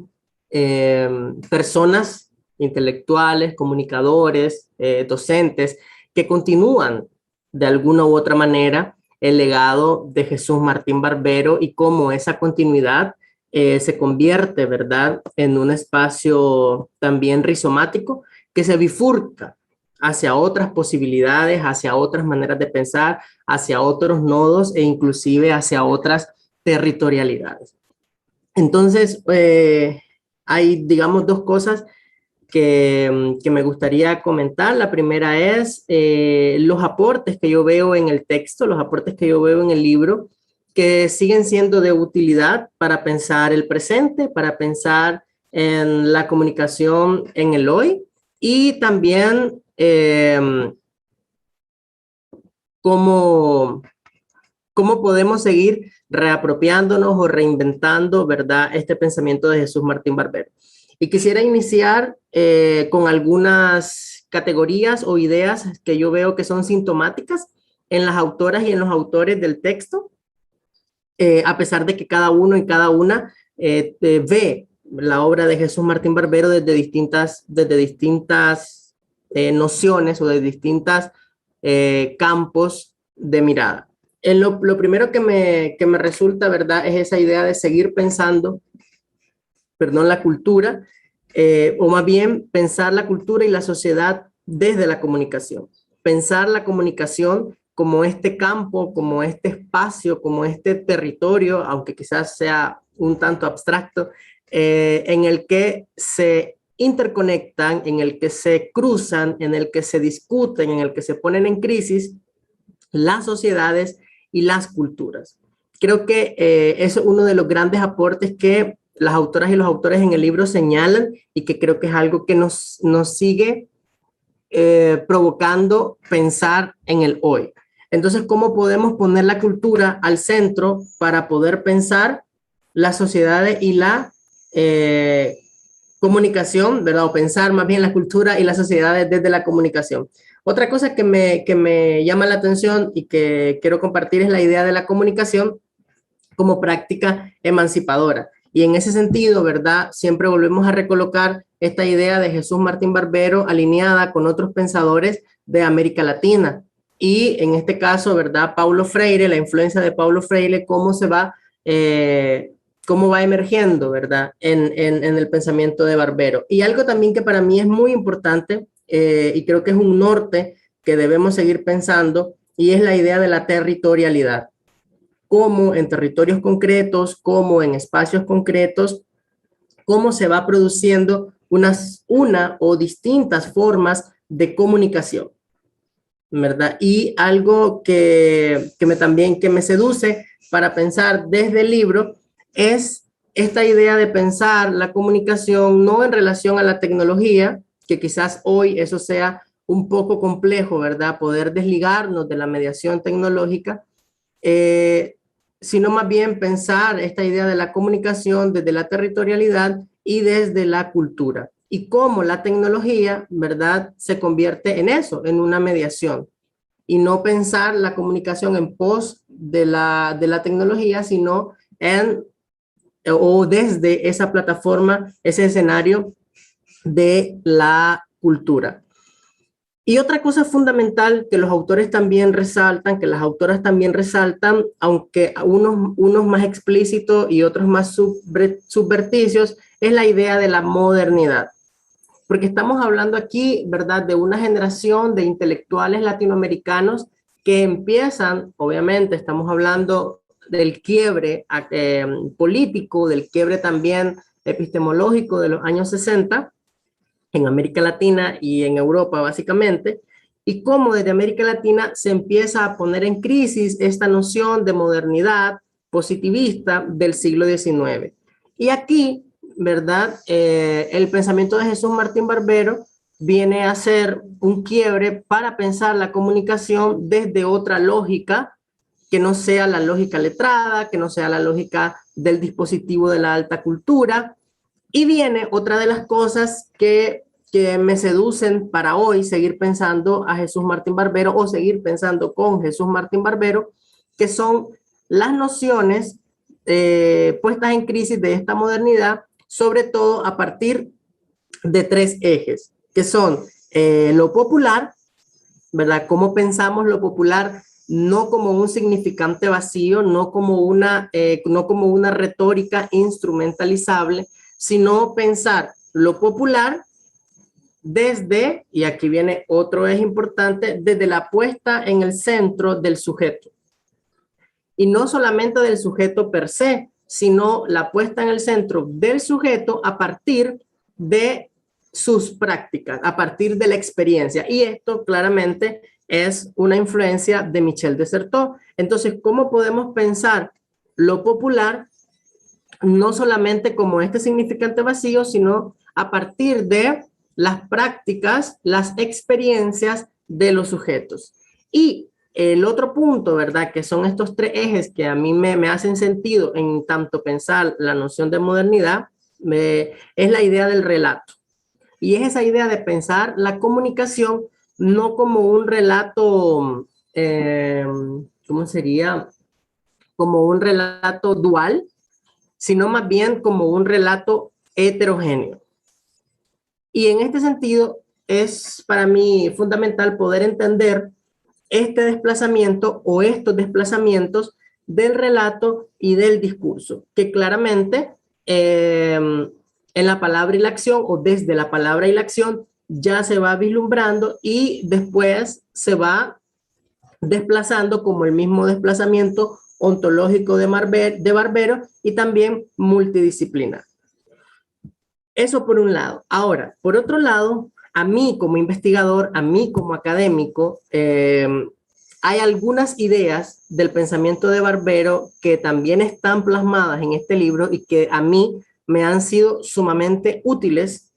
personas intelectuales, comunicadores, docentes, que continúan de alguna u otra manera el legado de Jesús Martín Barbero y cómo esa continuidad se convierte, ¿verdad?, en un espacio también rizomático que se bifurca hacia otras posibilidades, hacia otras maneras de pensar, hacia otros nodos e inclusive hacia otras territorialidades. Entonces, hay, digamos, dos cosas que me gustaría comentar. La primera es los aportes que yo veo en el texto, los aportes que yo veo en el libro, que siguen siendo de utilidad para pensar el presente, para pensar en la comunicación en el hoy y también cómo podemos seguir reapropiándonos o reinventando, ¿verdad?, este pensamiento de Jesús Martín Barbero. Y quisiera iniciar con algunas categorías o ideas que yo veo que son sintomáticas en las autoras y en los autores del texto, a pesar de que cada uno y cada una ve la obra de Jesús Martín Barbero desde distintas nociones o de distintos campos de mirada. Lo primero que me resulta, ¿verdad?, es esa idea de seguir pensando, la cultura, o más bien pensar la cultura y la sociedad desde la comunicación. Pensar la comunicación como este campo, como este espacio, como este territorio, aunque quizás sea un tanto abstracto, en el que se interconectan, en el que se cruzan, en el que se discuten, en el que se ponen en crisis las sociedades y las culturas. Creo que eso es uno de los grandes aportes que las autoras y los autores en el libro señalan y que creo que es algo que nos sigue provocando pensar en el hoy. Entonces, ¿cómo podemos poner la cultura al centro para poder pensar las sociedades y la comunicación, ¿verdad? O pensar más bien la cultura y las sociedades desde la comunicación. Otra cosa que me llama la atención y que quiero compartir es la idea de la comunicación como práctica emancipadora. Y en ese sentido, ¿verdad?, siempre volvemos a recolocar esta idea de Jesús Martín Barbero alineada con otros pensadores de América Latina. Y en este caso, ¿verdad?, Paulo Freire, la influencia de Paulo Freire, cómo va emergiendo, ¿verdad?, en el pensamiento de Barbero. Y algo también que para mí es muy importante y creo que es un norte que debemos seguir pensando, y es la idea de la territorialidad. Cómo en territorios concretos, cómo en espacios concretos, cómo se va produciendo una o distintas formas de comunicación, ¿verdad? Y algo también que me seduce para pensar desde el libro es esta idea de pensar la comunicación no en relación a la tecnología, que quizás hoy eso sea un poco complejo, ¿verdad? Poder desligarnos de la mediación tecnológica, sino más bien pensar esta idea de la comunicación desde la territorialidad y desde la cultura. Y cómo la tecnología, ¿verdad?, se convierte en eso, en una mediación. Y no pensar la comunicación en pos de la tecnología, sino o desde esa plataforma, ese escenario de la cultura. Y otra cosa fundamental que los autores también resaltan, que las autoras también resaltan, aunque unos más explícitos y otros más subverticios, es la idea de la modernidad. Porque estamos hablando aquí, ¿verdad?, de una generación de intelectuales latinoamericanos que empiezan, obviamente estamos hablando del quiebre político, del quiebre también epistemológico de los años 60, en América Latina y en Europa básicamente, y cómo desde América Latina se empieza a poner en crisis esta noción de modernidad positivista del siglo XIX. Y aquí, ¿verdad?, el pensamiento de Jesús Martín Barbero viene a ser un quiebre para pensar la comunicación desde otra lógica, que no sea la lógica letrada, que no sea la lógica del dispositivo de la alta cultura. Y viene otra de las cosas que me seducen para hoy seguir pensando a Jesús Martín Barbero o seguir pensando con Jesús Martín Barbero, que son las nociones puestas en crisis de esta modernidad, sobre todo a partir de tres ejes, que son lo popular, ¿verdad? Cómo pensamos lo popular no como un significante vacío, no como una retórica instrumentalizable, sino pensar lo popular desde, y aquí viene otro eje importante, desde la puesta en el centro del sujeto. Y no solamente del sujeto per se, sino la puesta en el centro del sujeto a partir de sus prácticas, a partir de la experiencia. Y esto claramente es una influencia de Michel de Certeau. Entonces, ¿cómo podemos pensar lo popular no solamente como este significante vacío, sino a partir de las prácticas, las experiencias de los sujetos? Y el otro punto, ¿verdad?, que son estos tres ejes que a mí me hacen sentido en tanto pensar la noción de modernidad, es la idea del relato. Y es esa idea de pensar la comunicación no como un relato, ¿cómo sería? Como un relato dual, sino más bien como un relato heterogéneo. Y en este sentido es para mí fundamental poder entender este desplazamiento o estos desplazamientos del relato y del discurso, que claramente en la palabra y la acción, o desde la palabra y la acción, ya se va vislumbrando y después se va desplazando como el mismo desplazamiento ontológico de Barbero y también multidisciplinar. Eso por un lado. Ahora, por otro lado, a mí como investigador, a mí como académico, hay algunas ideas del pensamiento de Barbero que también están plasmadas en este libro y que a mí me han sido sumamente útiles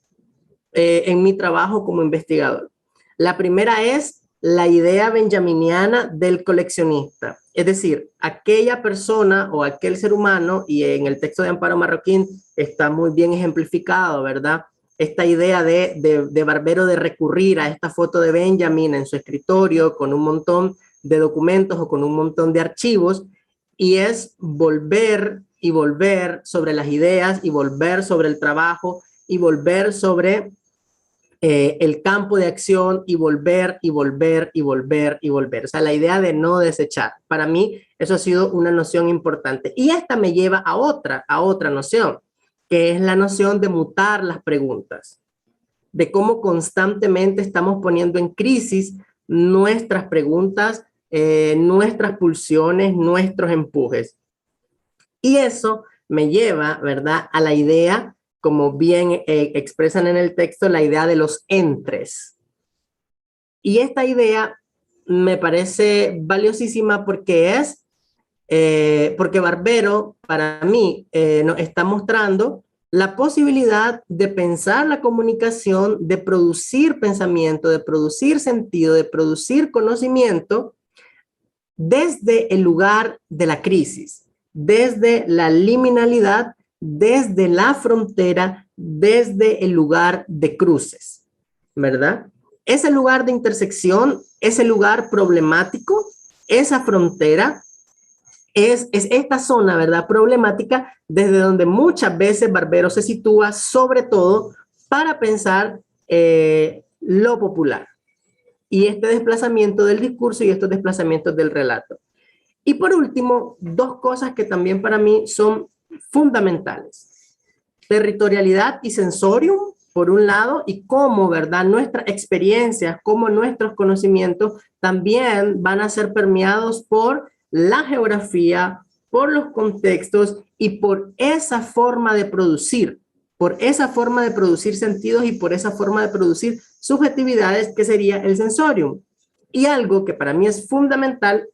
en mi trabajo como investigador. La primera es la idea benjaminiana del coleccionista, es decir, aquella persona o aquel ser humano, y en el texto de Amparo Marroquín está muy bien ejemplificado, ¿verdad? Esta idea de Barbero de recurrir a esta foto de Benjamin en su escritorio con un montón de documentos o con un montón de archivos, y es volver y volver sobre las ideas y volver sobre el trabajo y volver sobre el campo de acción y volver y volver y volver y volver. O sea, la idea de no desechar. Para mí eso ha sido una noción importante. Y esta me lleva a otra noción, que es la noción de mutar las preguntas, de cómo constantemente estamos poniendo en crisis nuestras preguntas nuestras pulsiones, nuestros empujes. Y eso me lleva, ¿verdad?, a la idea, como bien expresan en el texto, la idea de los entres. Y esta idea me parece valiosísima porque porque Barbero, para mí, nos está mostrando la posibilidad de pensar la comunicación, de producir pensamiento, de producir sentido, de producir conocimiento desde el lugar de la crisis, desde la liminalidad, desde la frontera, desde el lugar de cruces, ¿verdad? Ese lugar de intersección, ese lugar problemático, esa frontera, es esta zona, ¿verdad?, problemática, desde donde muchas veces Barbero se sitúa, sobre todo para pensar lo popular y este desplazamiento del discurso y estos desplazamientos del relato. Y por último, dos cosas que también para mí son fundamentales: territorialidad y sensorium, por un lado, y cómo, ¿verdad?, nuestras experiencias, cómo nuestros conocimientos también van a ser permeados por la geografía, por los contextos y por esa forma de producir, sentidos y por esa forma de producir subjetividades que sería el sensorium. Y algo que para mí es fundamental,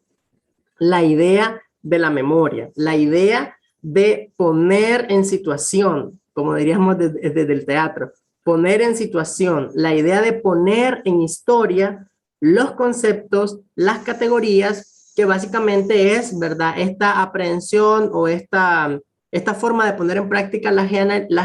la idea de la memoria, la idea de poner en situación, como diríamos desde el teatro, poner en situación, la idea de poner en historia los conceptos, las categorías, que básicamente es, ¿verdad?, esta aprehensión o esta forma de poner en práctica las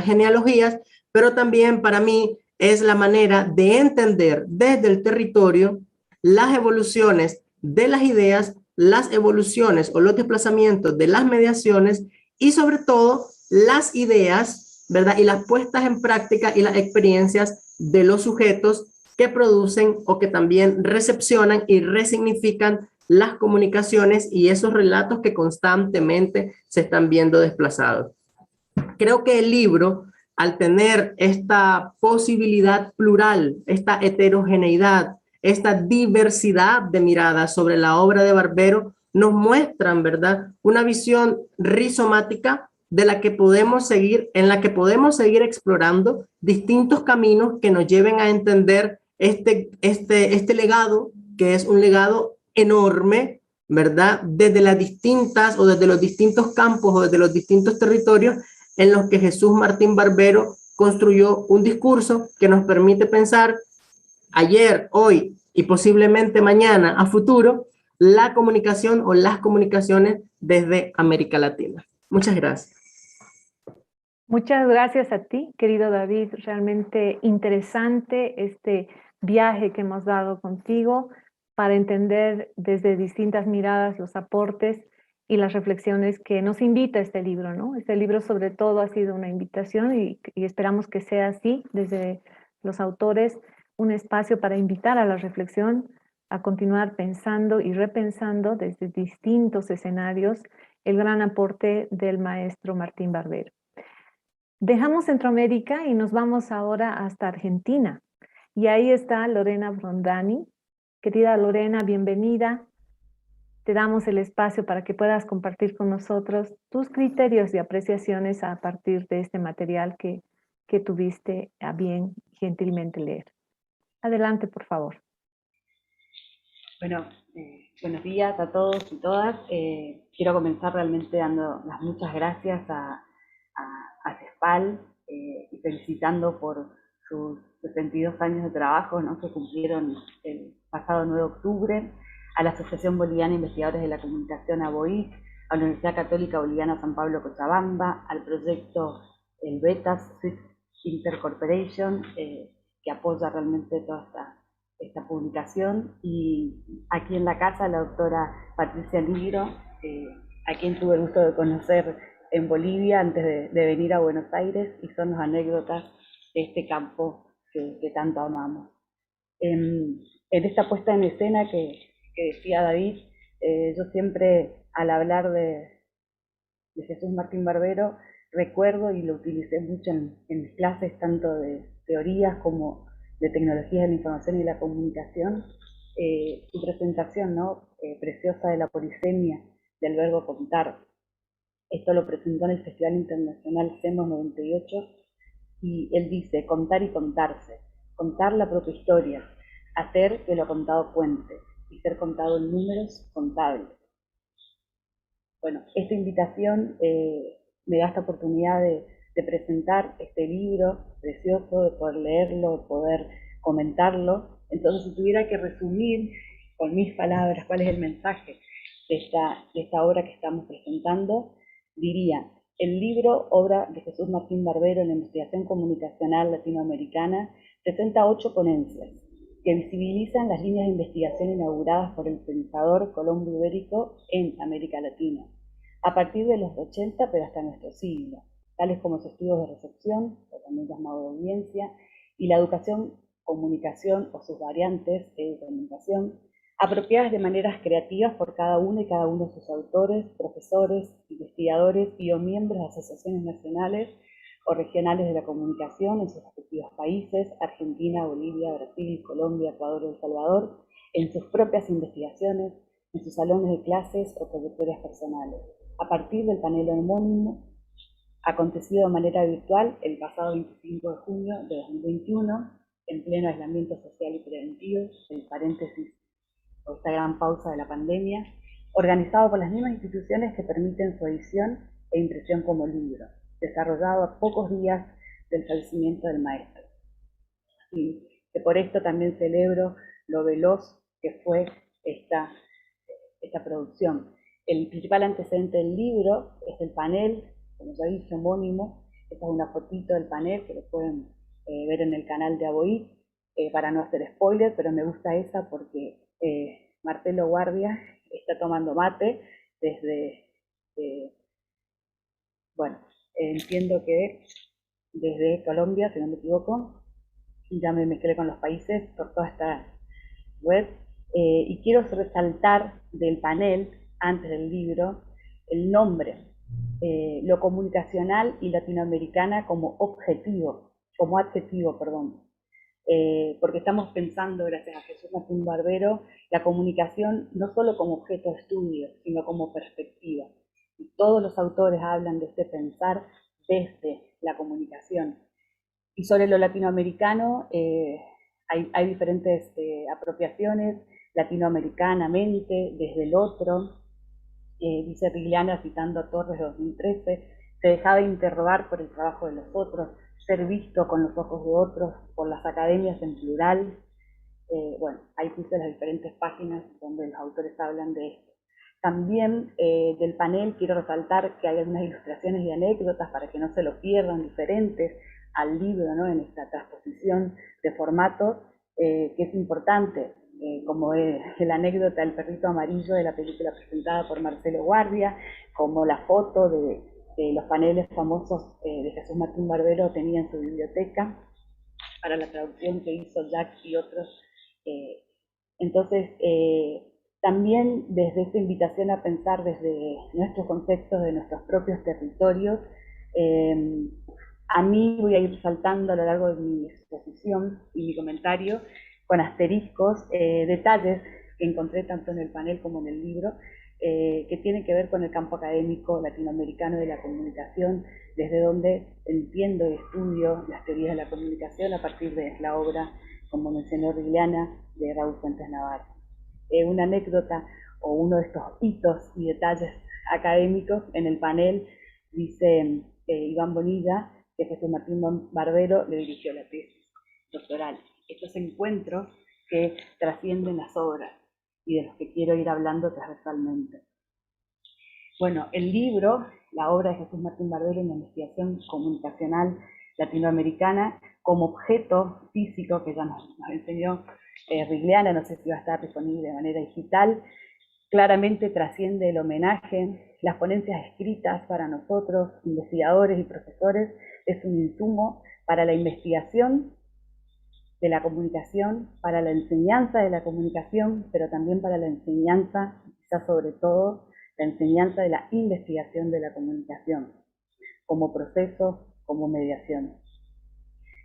genealogías, pero también para mí es la manera de entender desde el territorio las evoluciones de las ideas, las evoluciones o los desplazamientos de las mediaciones y sobre todo las ideas, ¿verdad?, y las puestas en práctica y las experiencias de los sujetos que producen o que también recepcionan y resignifican las comunicaciones y esos relatos que constantemente se están viendo desplazados. Creo que el libro, al tener esta posibilidad plural, esta heterogeneidad, esta diversidad de miradas sobre la obra de Barbero, nos muestran, ¿verdad?, una visión rizomática de la que podemos seguir, en la que podemos seguir explorando distintos caminos que nos lleven a entender este legado, que es un legado enorme, ¿verdad?, desde las distintas o desde los distintos campos o desde los distintos territorios en los que Jesús Martín Barbero construyó un discurso que nos permite pensar ayer, hoy y posiblemente mañana a futuro la comunicación o las comunicaciones desde América Latina. Muchas gracias. Muchas gracias a ti, querido David. Realmente interesante este viaje que hemos dado contigo para entender desde distintas miradas los aportes y las reflexiones que nos invita este libro, ¿no? Este libro sobre todo ha sido una invitación y esperamos que sea así desde los autores, un espacio para invitar a la reflexión, a continuar pensando y repensando desde distintos escenarios el gran aporte del maestro Martín Barbero. Dejamos Centroamérica y nos vamos ahora hasta Argentina. Y ahí está Lorena Brondani. Querida Lorena, bienvenida. Te damos el espacio para que puedas compartir con nosotros tus criterios y apreciaciones a partir de este material que tuviste a bien gentilmente leer. Adelante, por favor. Bueno, buenos días a todos y todas. Quiero comenzar realmente dando las muchas gracias a CESPAL y felicitando por sus 62 años de trabajo, ¿no?, que cumplieron el pasado 9 de octubre, a la Asociación Boliviana de Investigadores de la Comunicación, ABOIC, a la Universidad Católica Boliviana San Pablo Cochabamba, al proyecto el BETAS Swiss Intercorporation, que apoya realmente toda esta publicación, y aquí en la casa la doctora Patricia Ligro, a quien tuve el gusto de conocer en Bolivia antes de venir a Buenos Aires, y son las anécdotas de este campo que tanto amamos. En esta puesta en escena que decía David, yo siempre al hablar de Jesús Martín Barbero recuerdo, y lo utilicé mucho en mis clases, tanto de teorías como de tecnologías de la información y la comunicación, su presentación, ¿no?, preciosa de la polisemia del verbo contar. Esto lo presentó en el Festival Internacional SEMOS 98 y él dice: contar y contarse, contar la propia historia, hacer que lo contado cuente y ser contado en números contables. Bueno, esta invitación me da esta oportunidad de presentar este libro precioso, de poder leerlo, de poder comentarlo. Entonces, si tuviera que resumir con mis palabras cuál es el mensaje de esta obra que estamos presentando, diría: el libro, obra de Jesús Martín Barbero en la investigación comunicacional latinoamericana, presenta 8 ponencias que visibilizan las líneas de investigación inauguradas por el pensador colombo ibérico en América Latina, a partir de los 80 pero hasta nuestro siglo, tales como los estudios de recepción, o también llamado de audiencia, y la educación, comunicación o sus variantes de comunicación, apropiadas de maneras creativas por cada uno y cada uno de sus autores, profesores, investigadores y o miembros de asociaciones nacionales o regionales de la comunicación en sus respectivos países, Argentina, Bolivia, Brasil, Colombia, Ecuador y El Salvador, en sus propias investigaciones, en sus salones de clases o trayectorias personales, a partir del panel homónimo, acontecido de manera virtual el pasado 25 de junio de 2021, en pleno aislamiento social y preventivo, en paréntesis, por esta gran pausa de la pandemia, organizado por las mismas instituciones que permiten su edición e impresión como libro, desarrollado a pocos días del fallecimiento del maestro. Y que por esto también celebro lo veloz que fue esta producción. El principal antecedente del libro es el panel, como ya dije, homónimo. Esta es una fotito del panel que lo pueden ver en el canal de ABOIT, para no hacer spoiler, pero me gusta esa porque Marcelo Guardia está tomando mate desde, bueno, entiendo que desde Colombia, si no me equivoco, ya me mezclé con los países por toda esta web, y quiero resaltar del panel, antes del libro, el nombre, lo comunicacional y latinoamericana como adjetivo, porque estamos pensando, gracias a Jesús Martín Barbero, la comunicación no solo como objeto de estudio, sino como perspectiva. Y todos los autores hablan de este pensar desde la comunicación. Y sobre lo latinoamericano, hay diferentes apropiaciones, latinoamericanamente, desde el otro. Dice Rigliana, citando a Torres de 2013, se dejaba de interrogar por el trabajo de los otros, ser visto con los ojos de otros, por las academias en plural. Bueno, ahí puse las diferentes páginas donde los autores hablan de esto. También del panel quiero resaltar que hay algunas ilustraciones y anécdotas para que no se lo pierdan, diferentes al libro, ¿no? En esta transposición de formato, que es importante, como la anécdota del perrito amarillo de la película presentada por Marcelo Guardia, como la foto de los paneles famosos de Jesús Martín Barbero tenía en su biblioteca, para la traducción que hizo Jack y otros. Entonces, también desde esta invitación a pensar desde nuestros conceptos, de nuestros propios territorios, a mí voy a ir saltando a lo largo de mi exposición y mi comentario con asteriscos, detalles que encontré tanto en el panel como en el libro, que tienen que ver con el campo académico latinoamericano de la comunicación, desde donde entiendo y estudio las teorías de la comunicación a partir de la obra, como mencionó Rigliana, de Raúl Fuentes Navarro. Una anécdota o uno de estos hitos y detalles académicos en el panel, dice Iván Bonilla, que Jesús Martín Barbero le dirigió la tesis doctoral. Estos encuentros que trascienden las obras y de los que quiero ir hablando transversalmente. Bueno, el libro, la obra de Jesús Martín Barbero en la investigación comunicacional latinoamericana, como objeto físico, que ya nos enseñó Rigliana, no sé si va a estar disponible de manera digital, claramente trasciende el homenaje. Las ponencias escritas para nosotros, investigadores y profesores, es un insumo para la investigación de la comunicación, para la enseñanza de la comunicación, pero también para la enseñanza, quizás sobre todo, la enseñanza de la investigación de la comunicación, como proceso, como mediación.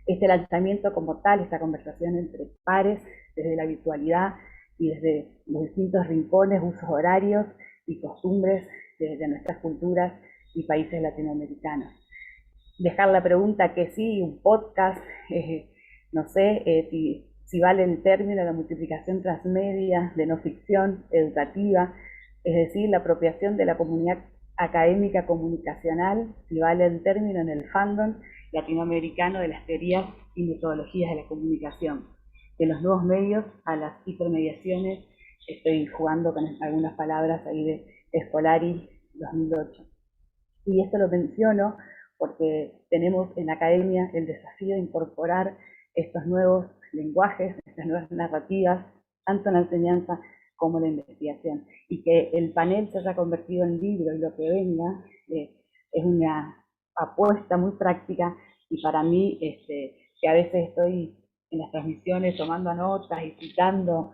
Este lanzamiento como tal, esta conversación entre pares, desde la virtualidad, y desde los distintos rincones, usos horarios y costumbres de nuestras culturas y países latinoamericanos. Dejar la pregunta que sí, un podcast, no sé si vale el término la multiplicación transmedia de no ficción educativa, es decir, la apropiación de la comunidad académica comunicacional, si vale el término en el fandom latinoamericano de las teorías y metodologías de la comunicación, de los nuevos medios a las hipermediaciones. Estoy jugando con algunas palabras ahí de Scolari 2008. Y esto lo menciono porque tenemos en la academia el desafío de incorporar estos nuevos lenguajes, estas nuevas narrativas, tanto en la enseñanza como en la investigación. Y que el panel se haya convertido en libro y lo que venga es una apuesta muy práctica, y para mí, que a veces estoy en las transmisiones tomando notas y citando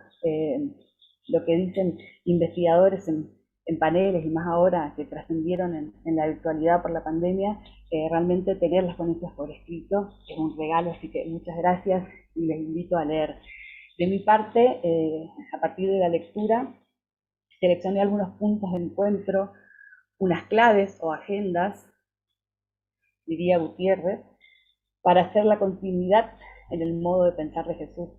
lo que dicen investigadores en paneles, y más ahora que trascendieron en la virtualidad por la pandemia, realmente tener las ponencias por escrito es un regalo, así que muchas gracias y les invito a leer. De mi parte, a partir de la lectura, seleccioné algunos puntos de encuentro, unas claves o agendas, diría Gutiérrez, para hacer la continuidad en el modo de pensar de Jesús.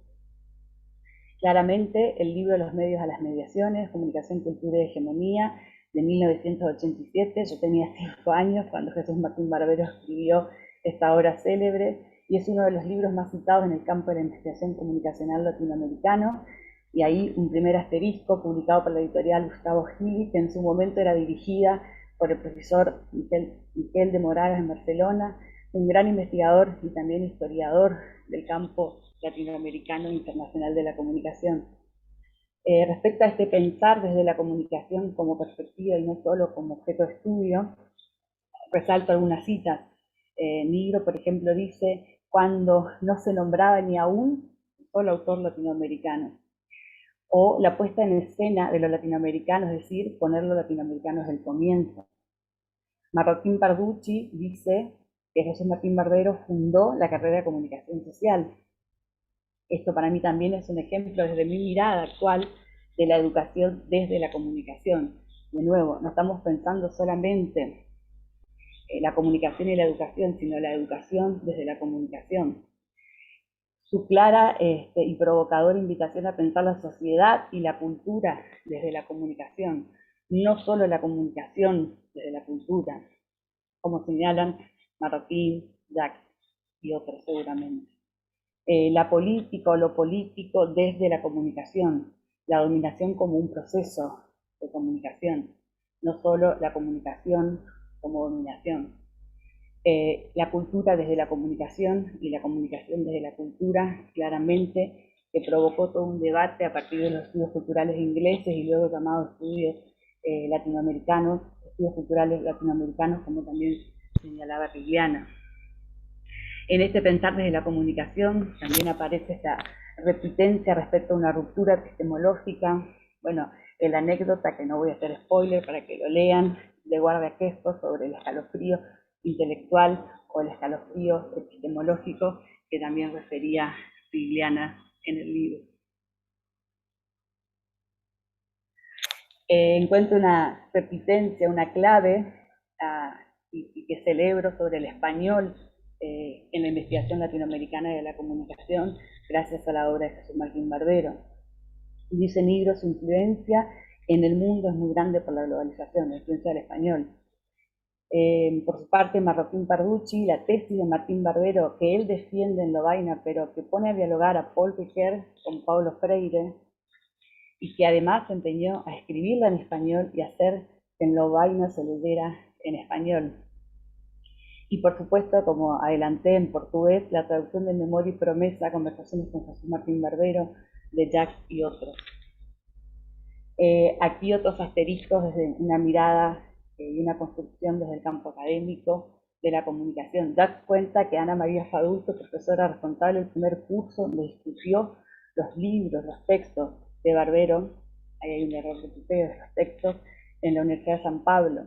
Claramente, el libro Los medios a las mediaciones, Comunicación, Cultura y Hegemonía, de 1987, yo tenía 5 años cuando Jesús Martín Barbero escribió esta obra célebre, y es uno de los libros más citados en el campo de la investigación comunicacional latinoamericano, y ahí un primer asterisco publicado por la editorial Gustavo Gili, que en su momento era dirigida por el profesor Miquel de Moragas en Barcelona, un gran investigador y también historiador del campo latinoamericano e internacional de la comunicación. Respecto a este pensar desde la comunicación como perspectiva y no solo como objeto de estudio, resalto algunas citas. Nigro, por ejemplo, dice: cuando no se nombraba ni aún un solo autor latinoamericano. O la puesta en escena de lo latinoamericano, es decir, poner lo latinoamericano desde el comienzo. Marroquín Parducci dice que Jesús Martín Barbero fundó la carrera de comunicación social. Esto para mí también es un ejemplo desde mi mirada actual de la educación desde la comunicación. De nuevo, no estamos pensando solamente la comunicación y la educación, sino la educación desde la comunicación. Su clara y provocadora invitación a pensar la sociedad y la cultura desde la comunicación, no solo la comunicación desde la cultura, como señalan Marroquín, Jacques y otros seguramente. La política o lo político desde la comunicación, la dominación como un proceso de comunicación, no solo la comunicación como dominación. La cultura desde la comunicación y la comunicación desde la cultura, claramente, que provocó todo un debate a partir de los estudios culturales ingleses y luego llamados estudios latinoamericanos, estudios culturales latinoamericanos, como también señalaba Rigliana. En este pensar desde la comunicación también aparece esta repitencia respecto a una ruptura epistemológica. Bueno, la anécdota, que no voy a hacer spoiler para que lo lean, de Guardaquesto sobre el escalofrío intelectual o el escalofrío epistemológico, que también refería Rigliana en el libro. Encuentro una repitencia, una clave y que celebro sobre el español en la investigación latinoamericana de la comunicación, gracias a la obra de Jesús Martín Barbero. Dice Nigro: su influencia en el mundo es muy grande por la globalización, la influencia del español. Por su parte, Marroquín Parducci, la tesis de Martín Barbero, que él defiende en Lovaina, pero que pone a dialogar a Paul Ricoeur con Paulo Freire, y que además se empeñó a escribirla en español y hacer que en Lovaina se leyera en español. Y por supuesto, como adelanté, en portugués, la traducción de Memoria y Promesa, Conversaciones con Jesús Martín Barbero, de Jacques y otros. Aquí otros asteriscos desde una mirada y una construcción desde el campo académico de la comunicación. Jacques cuenta que Ana María Fadulto, profesora responsable del primer curso, donde discutió los libros, los textos de Barbero, ahí hay un error de tipeo de los textos, en la Universidad de San Pablo.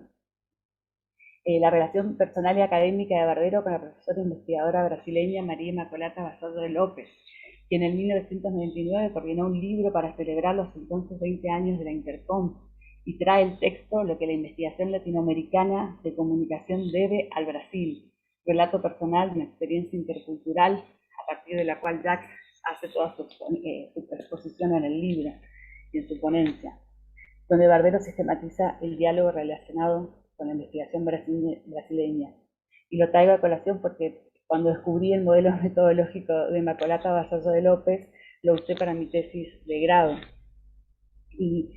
La relación personal y académica de Barbero con la profesora investigadora brasileña María Inmaculada Basadre López. quien en 1999 coordinó un libro para celebrar los entonces 20 años de la Intercom y trae el texto Lo que la investigación latinoamericana de comunicación debe al Brasil, relato personal de una experiencia intercultural a partir de la cual Jacques hace toda su exposición en el libro y en su ponencia, donde Barbero sistematiza el diálogo relacionado con la investigación brasileña. Y lo traigo a colación porque cuando descubrí el modelo metodológico de Immacolata Vasallo de López, lo usé para mi tesis de grado. Y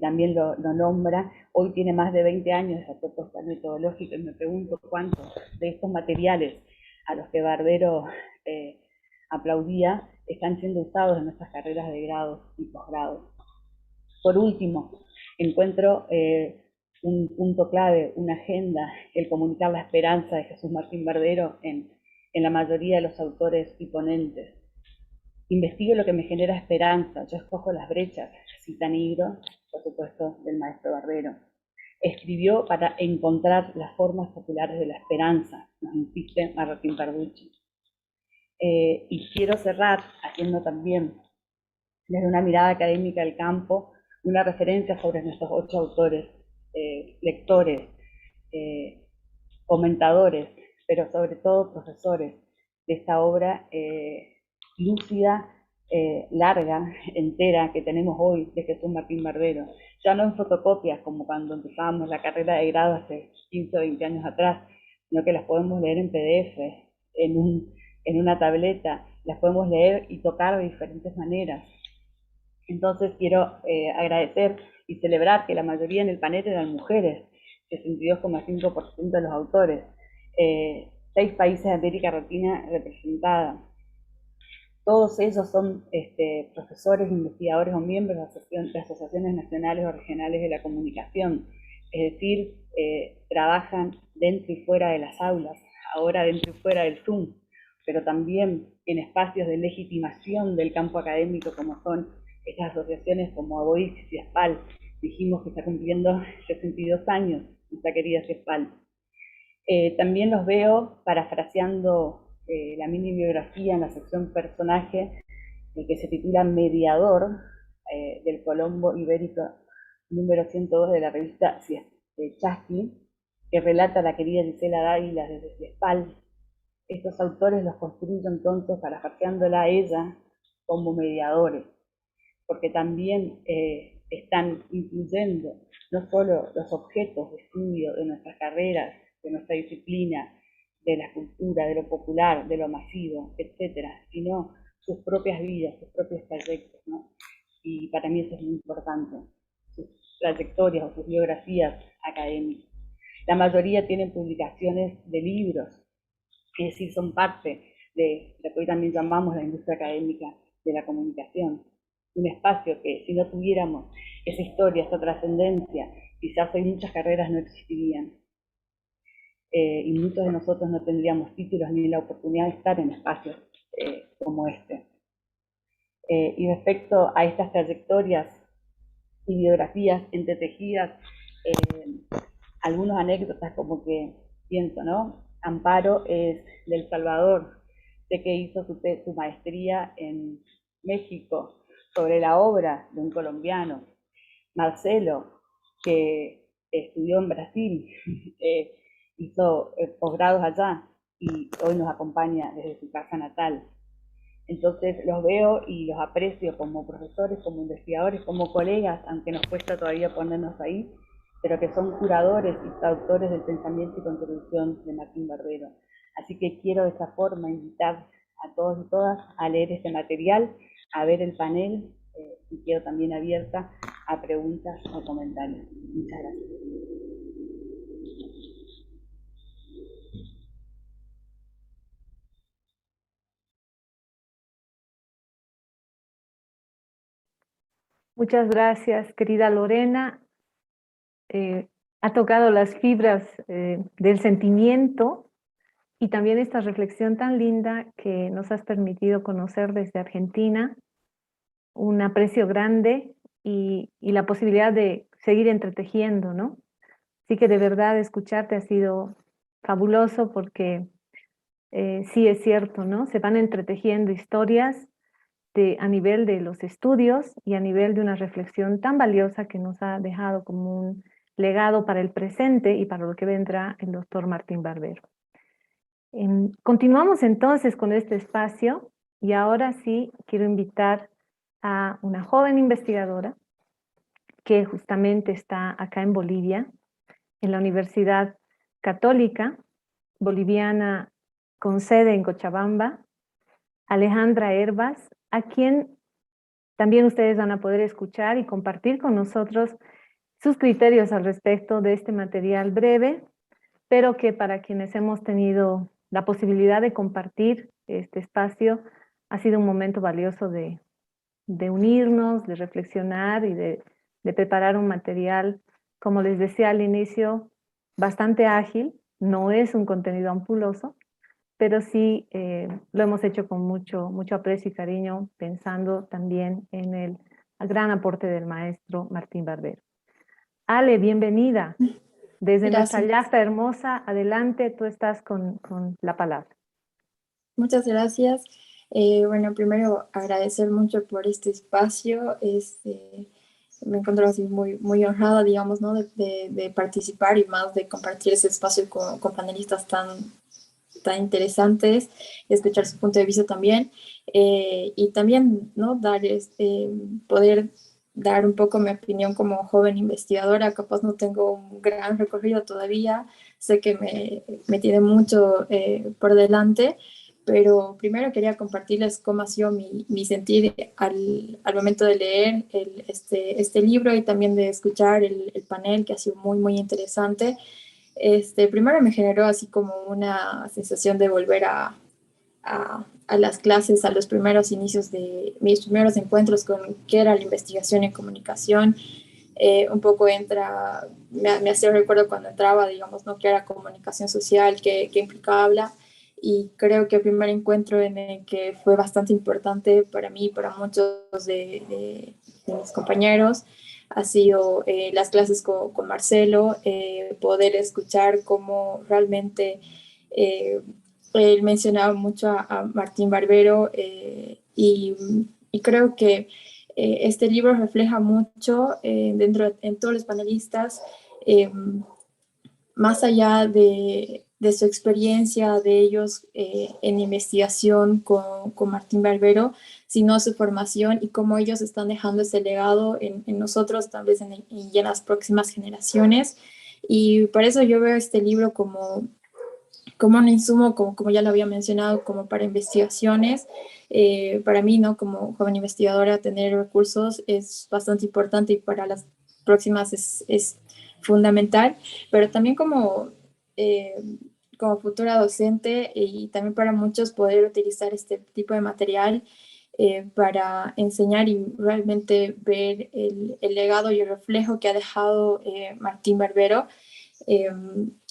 también lo nombra. Hoy tiene más de 20 años esa propuesta metodológica y me pregunto cuántos de estos materiales a los que Barbero aplaudía están siendo usados en nuestras carreras de grado y posgrado. Por último, encuentro un punto clave, una agenda, el comunicar la esperanza de Jesús Martín Barbero en la mayoría de los autores y ponentes. Investigo lo que me genera esperanza, yo escojo las brechas, cita Nigro, por supuesto, del maestro Barbero. Escribió para encontrar las formas populares de la esperanza, nos insiste Martín Carducci. Y quiero cerrar haciendo también, desde una mirada académica del campo, una referencia sobre nuestros 8 autores, lectores, comentadores, pero sobre todo profesores de esta obra lúcida, larga, entera, que tenemos hoy de Jesús Martín Barbero. Ya no en fotocopias, como cuando empezábamos la carrera de grado hace 15 o 20 años atrás, sino que las podemos leer en PDF, en una tableta, las podemos leer y tocar de diferentes maneras. Entonces quiero agradecer y celebrar que la mayoría en el panel eran mujeres, 62,5% de los autores, 6 países de América Latina representadas. Todos ellos son profesores, investigadores o miembros de asociaciones nacionales o regionales de la comunicación, es decir, trabajan dentro y fuera de las aulas, ahora dentro y fuera del Zoom, pero también en espacios de legitimación del campo académico como son estas asociaciones como ABOIS y CIESPAL. Dijimos que está cumpliendo 62 años nuestra querida CIESPAL. También los veo parafraseando la mini biografía en la sección personaje, que se titula Mediador, del Colombo Ibérico número 102 de la revista Chasqui, que relata a la querida Gisela Dávila desde CIESPAL. Estos autores los construyo entonces parafraseándola a ella como mediadores, porque también están incluyendo no solo los objetos de estudio de nuestras carreras, de nuestra disciplina, de la cultura, de lo popular, de lo masivo, etcétera, sino sus propias vidas, sus propios trayectos, ¿no? Y para mí eso es muy importante, sus trayectorias o sus biografías académicas. La mayoría tienen publicaciones de libros, es decir, son parte de lo que hoy también llamamos la industria académica de la comunicación. Un espacio que si no tuviéramos esa historia, esa trascendencia, quizás hoy muchas carreras no existirían. Y muchos de nosotros no tendríamos títulos ni la oportunidad de estar en espacios como este. Y respecto a estas trayectorias y biografías entretejidas, algunas anécdotas como que pienso, ¿no? Amparo es del Salvador, sé que hizo su maestría en México sobre la obra de un colombiano. Marcelo, que estudió en Brasil, hizo posgrados allá y hoy nos acompaña desde su casa natal. Entonces los veo y los aprecio como profesores, como investigadores, como colegas, aunque nos cuesta todavía ponernos ahí, pero que son curadores y traductores del pensamiento y contribución de Martín Barbero. Así que quiero de esa forma invitar a todos y todas a leer este material, a ver el panel, y quedo también abierta a preguntas o comentarios. Muchas gracias. Muchas gracias, querida Lorena. Ha tocado las fibras del sentimiento y también esta reflexión tan linda que nos has permitido conocer desde Argentina. Un aprecio grande y la posibilidad de seguir entretejiendo, ¿no? Así que de verdad escucharte ha sido fabuloso porque sí es cierto, ¿no? Se van entretejiendo historias a nivel de los estudios y a nivel de una reflexión tan valiosa que nos ha dejado como un legado para el presente y para lo que vendrá el doctor Martín Barbero. Continuamos entonces con este espacio y ahora sí quiero invitar a una joven investigadora que justamente está acá en Bolivia, en la Universidad Católica Boliviana con sede en Cochabamba, Alejandra Hervas, a quien también ustedes van a poder escuchar y compartir con nosotros sus criterios al respecto de este material breve, pero que para quienes hemos tenido la posibilidad de compartir este espacio ha sido un momento valioso de unirnos, de reflexionar y de preparar un material, como les decía al inicio, bastante ágil. No es un contenido ampuloso, pero sí lo hemos hecho con mucho aprecio y cariño, pensando también en el gran aporte del maestro Martín Barbero. Ale, bienvenida. Desde nuestra yacta hermosa, adelante, tú estás con la palabra. Muchas gracias. Bueno, primero agradecer mucho por este espacio. Me encuentro así muy honrada, digamos, ¿no? de participar y más de compartir ese espacio con panelistas tan interesantes y escuchar su punto de vista también. Y también, ¿no? Poder dar un poco mi opinión como joven investigadora. Capaz no tengo un gran recorrido todavía, sé que me tiene mucho por delante, pero primero quería compartirles cómo ha sido mi sentir al momento de leer este libro y también de escuchar el panel, que ha sido muy interesante. Primero me generó así como una sensación de volver a las clases, a los primeros inicios de mis primeros encuentros con qué era la investigación en comunicación. Un poco me hacía recuerdo cuando entraba, digamos, ¿no? Que era comunicación social, que implicaba habla, y creo que el primer encuentro en el que fue bastante importante para mí y para muchos de mis compañeros ha sido las clases con Marcelo, poder escuchar cómo realmente él mencionaba mucho a Martín Barbero, y creo que este libro refleja mucho en todos los panelistas, más allá de su experiencia de ellos en investigación con Martín Barbero, sino su formación y cómo ellos están dejando ese legado en nosotros, tal vez y en las próximas generaciones. Y por eso yo veo este libro como un insumo, como ya lo había mencionado, como para investigaciones. Para mí, ¿no? Como joven investigadora, tener recursos es bastante importante y para las próximas es fundamental, pero también como futura docente y también para muchos poder utilizar este tipo de material para enseñar y realmente ver el legado y el reflejo que ha dejado Martín Barbero.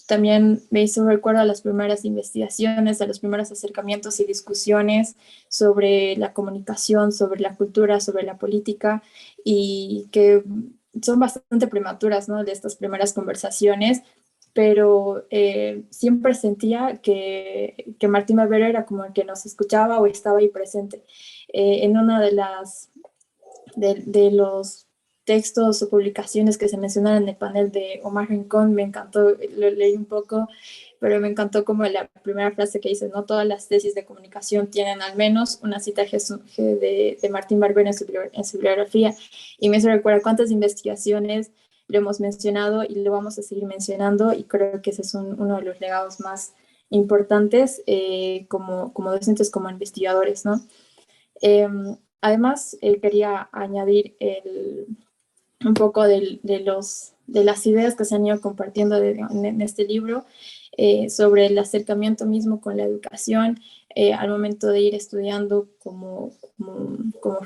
También me hizo recuerdo a las primeras investigaciones, a los primeros acercamientos y discusiones sobre la comunicación, sobre la cultura, sobre la política, y que son bastante prematuras, ¿no? De estas primeras conversaciones, pero siempre sentía que Martín Barbero era como el que nos escuchaba o estaba ahí presente. En una de los textos o publicaciones que se mencionaron en el panel de Omar Rincón, me encantó, lo leí un poco, pero me encantó como la primera frase que dice: no todas las tesis de comunicación tienen al menos una cita de Martín Barbero en su bibliografía, y me hizo recordar cuántas investigaciones lo hemos mencionado y lo vamos a seguir mencionando, y creo que ese es uno de los legados más importantes como docentes, como investigadores, ¿no? Además, quería añadir un poco de las ideas que se han ido compartiendo en este libro sobre el acercamiento mismo con la educación al momento de ir estudiando como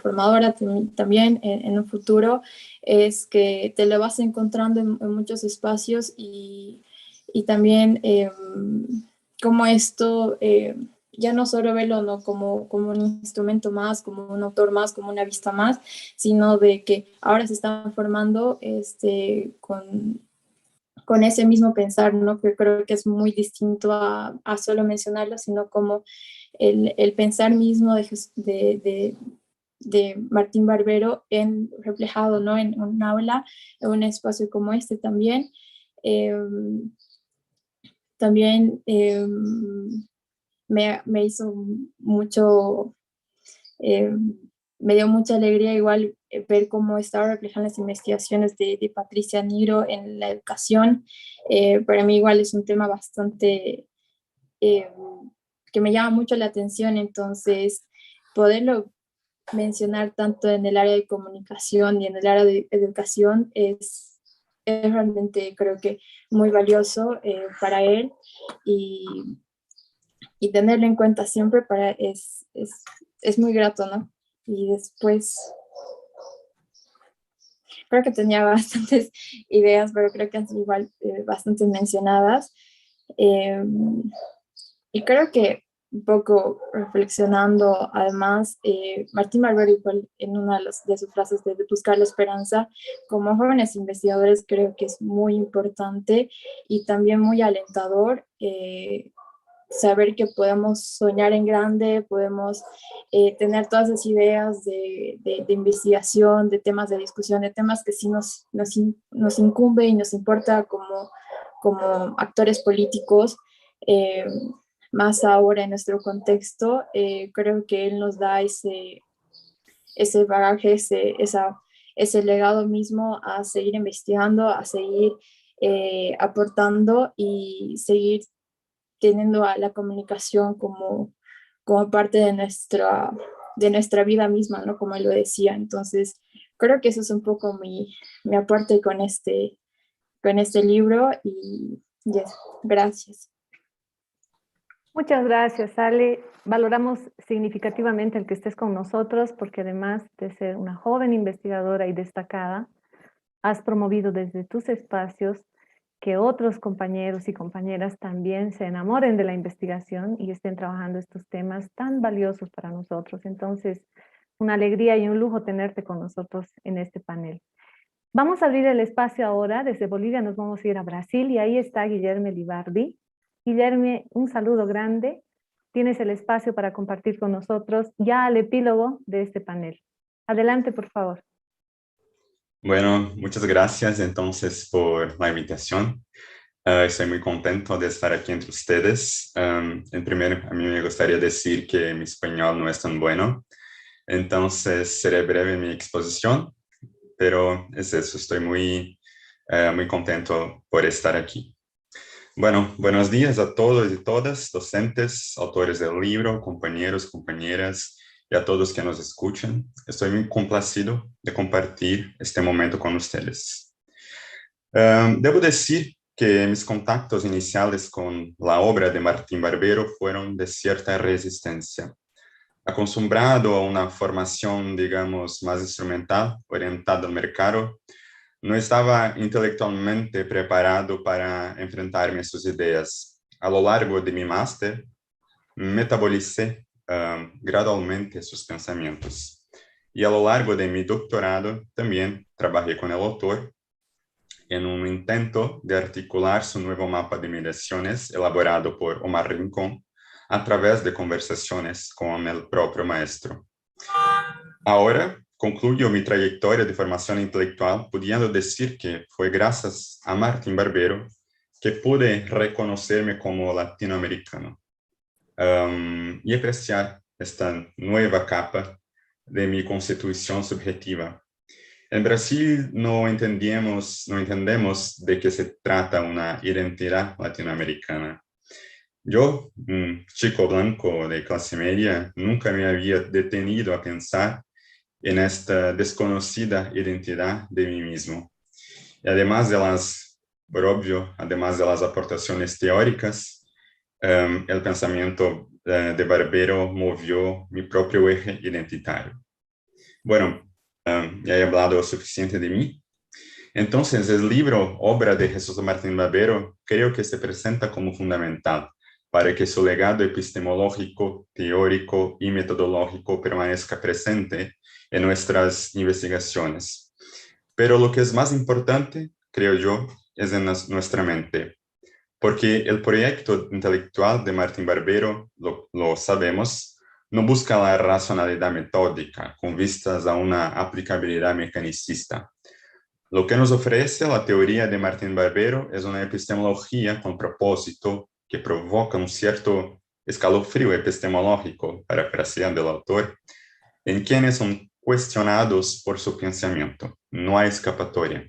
formadora también en un futuro, es que te lo vas encontrando en muchos espacios, y también como esto ya no solo verlo, ¿no? como un instrumento más, como un autor más, como una vista más, sino de que ahora se están formando con ese mismo pensar, ¿no? Que creo que es muy distinto a solo mencionarlo, sino como el pensar mismo de de Martín Barbero reflejado, ¿no? En un aula, en un espacio como este también. También me hizo mucho, me dio mucha alegría igual ver cómo estaba reflejando las investigaciones de Patricia Nigro en la educación. Para mí igual es un tema bastante que me llama mucho la atención, entonces poderlo mencionar tanto en el área de comunicación y en el área de educación es realmente creo que muy valioso para él y tenerlo en cuenta siempre es muy grato, ¿no? Y después, creo que tenía bastantes ideas, pero creo que han sido igual bastante mencionadas. Y creo que un poco reflexionando, además, Martín Barbero igual en una de sus frases de buscar la esperanza, como jóvenes investigadores creo que es muy importante y también muy alentador saber que podemos soñar en grande, podemos tener todas esas ideas de investigación, de temas de discusión, de temas que sí nos incumbe y nos importa como actores políticos. Más ahora en nuestro contexto, creo que él nos da ese bagaje, ese legado mismo a seguir investigando, a seguir aportando y seguir teniendo a la comunicación como parte de nuestra vida misma, ¿no? Como él lo decía. Entonces, creo que eso es un poco mi aporte con este libro y yes, gracias. Muchas gracias, Ale. Valoramos significativamente el que estés con nosotros porque además de ser una joven investigadora y destacada, has promovido desde tus espacios que otros compañeros y compañeras también se enamoren de la investigación y estén trabajando estos temas tan valiosos para nosotros. Entonces, una alegría y un lujo tenerte con nosotros en este panel. Vamos a abrir el espacio ahora. Desde Bolivia nos vamos a ir a Brasil y ahí está Guilherme Libardi. Guilherme, un saludo grande. Tienes el espacio para compartir con nosotros ya el epílogo de este panel. Adelante, por favor. Bueno, muchas gracias entonces por la invitación. Estoy muy contento de estar aquí entre ustedes. En primer, a mí me gustaría decir que mi español no es tan bueno, entonces seré breve en mi exposición, pero es eso, estoy muy contento por estar aquí. Bueno, buenos días a todos y todas, docentes, autores del libro, compañeros, compañeras, y a todos que nos escuchan. Estoy muy complacido de compartir este momento con ustedes. Debo decir que mis contactos iniciales con la obra de Martín Barbero fueron de cierta resistencia. Acostumbrado a una formación, digamos, más instrumental, orientada al mercado, no estaba intelectualmente preparado para enfrentarme a sus ideas. A lo largo de mi máster, metabolicé gradualmente sus pensamientos. Y a lo largo de mi doctorado también trabajé con el autor en un intento de articular su nuevo mapa de mediaciones elaborado por Omar Rincón a través de conversaciones con el propio maestro. Ahora concluyo mi trayectoria de formación intelectual pudiendo decir que fue gracias a Martín Barbero que pude reconocerme como latinoamericano. Y apreciar esta nueva capa de mi constitución subjetiva. En Brasil no entendemos de qué se trata una identidad latinoamericana. Yo, un chico blanco de clase media, nunca me había detenido a pensar en esta desconocida identidad de mí mismo. Y además de las aportaciones teóricas, el pensamiento de Barbero movió mi propio eje identitario. Bueno, ya he hablado suficiente de mí. Entonces, el libro, obra de Jesús Martín Barbero, creo que se presenta como fundamental para que su legado epistemológico, teórico y metodológico permanezca presente en nuestras investigaciones. Pero lo que es más importante, creo yo, es en nuestra mente. Porque el proyecto intelectual de Martín Barbero, lo sabemos, no busca la racionalidad metódica con vistas a una aplicabilidad mecanicista. Lo que nos ofrece la teoría de Martín Barbero es una epistemología con propósito que provoca un cierto escalofrío epistemológico, parafraseando el autor, en quienes son cuestionados por su pensamiento. No hay escapatoria.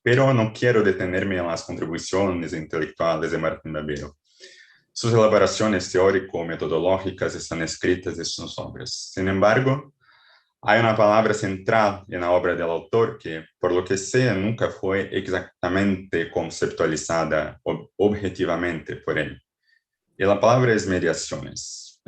Pero no quiero detenerme en las contribuciones intelectuales de Martín Barbero. Sus elaboraciones teórico-metodológicas están escritas en sus obras. Sin embargo, hay una palabra central en la obra del autor que, por lo que sea, nunca fue exactamente conceptualizada objetivamente por él. Y la palabra es mediaciones.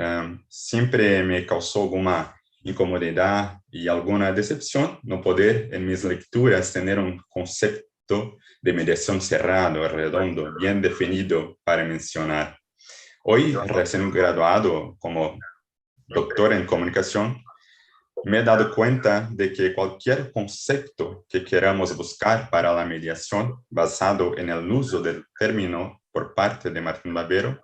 Siempre me causó alguna incomodidad y alguna decepción no poder en mis lecturas tener un concepto de mediación cerrado, redondo, bien definido para mencionar. Hoy, recién graduado como doctor en comunicación, me he dado cuenta de que cualquier concepto que queramos buscar para la mediación, basado en el uso del término por parte de Martín Barbero,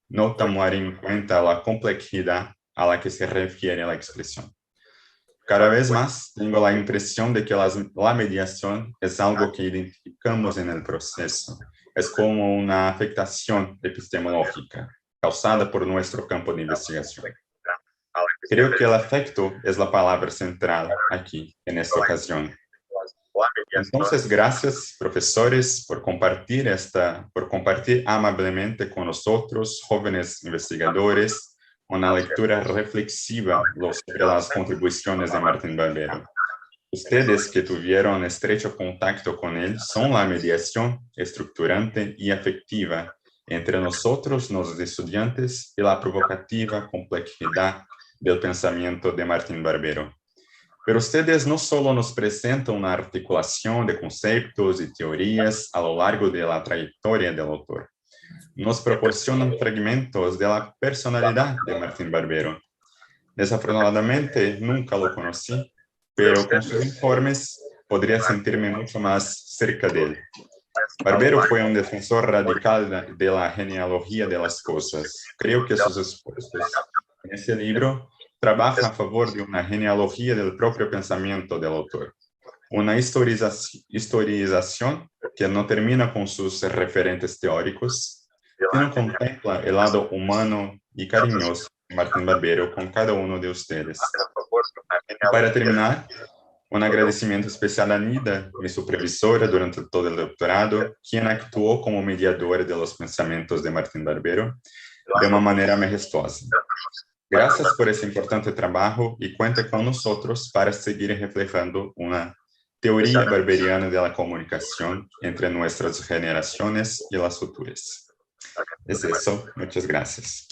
no tomará en cuenta la complejidad a la que se refiere la expresión. Cada vez más tengo la impresión de que la mediación es algo que identificamos en el proceso. Es como una afectación epistemológica causada por nuestro campo de investigación. Creo que el afecto es la palabra central aquí, en esta ocasión. Entonces, gracias, profesores, por compartir amablemente con nosotros, jóvenes investigadores, una lectura reflexiva sobre las contribuciones de Martín Barbero. Ustedes que tuvieron estrecho contacto con él son la mediación estructurante y afectiva entre nosotros, los estudiantes, y la provocativa complejidad del pensamiento de Martín Barbero. Pero ustedes no solo nos presentan una articulación de conceptos y teorías a lo largo de la trayectoria del autor, nos proporcionan fragmentos de la personalidad de Martín Barbero. Desafortunadamente, nunca lo conocí, pero con sus informes podría sentirme mucho más cerca de él. Barbero fue un defensor radical de la genealogía de las cosas. Creo que sus esfuerzos en ese libro trabaja a favor de una genealogía del propio pensamiento del autor. Una historización que no termina con sus referentes teóricos, sino contempla el lado humano y cariñoso de Martín Barbero con cada uno de ustedes. Y para terminar, un agradecimiento especial a Nida, mi supervisora durante todo el doctorado, quien actuó como mediadora de los pensamientos de Martín Barbero de una manera majestuosa. Gracias por ese importante trabajo y cuenta con nosotros para seguir reflejando una teoría barberiana de la comunicación entre nuestras generaciones y las futuras. Es eso. Muchas gracias.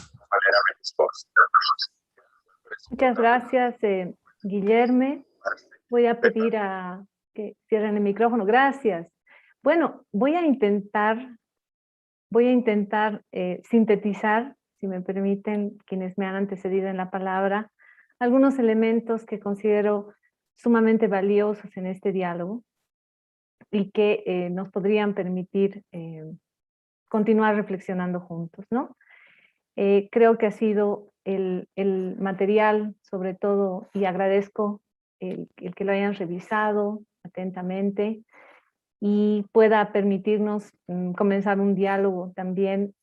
Muchas gracias, Guillermo. Voy a pedir a que cierren el micrófono. Gracias. Bueno, voy a intentar sintetizar, si me permiten, quienes me han antecedido en la palabra, algunos elementos que considero sumamente valiosos en este diálogo y que nos podrían permitir continuar reflexionando juntos, ¿no? Creo que ha sido el material, sobre todo, y agradezco el que lo hayan revisado atentamente y pueda permitirnos comenzar un diálogo también,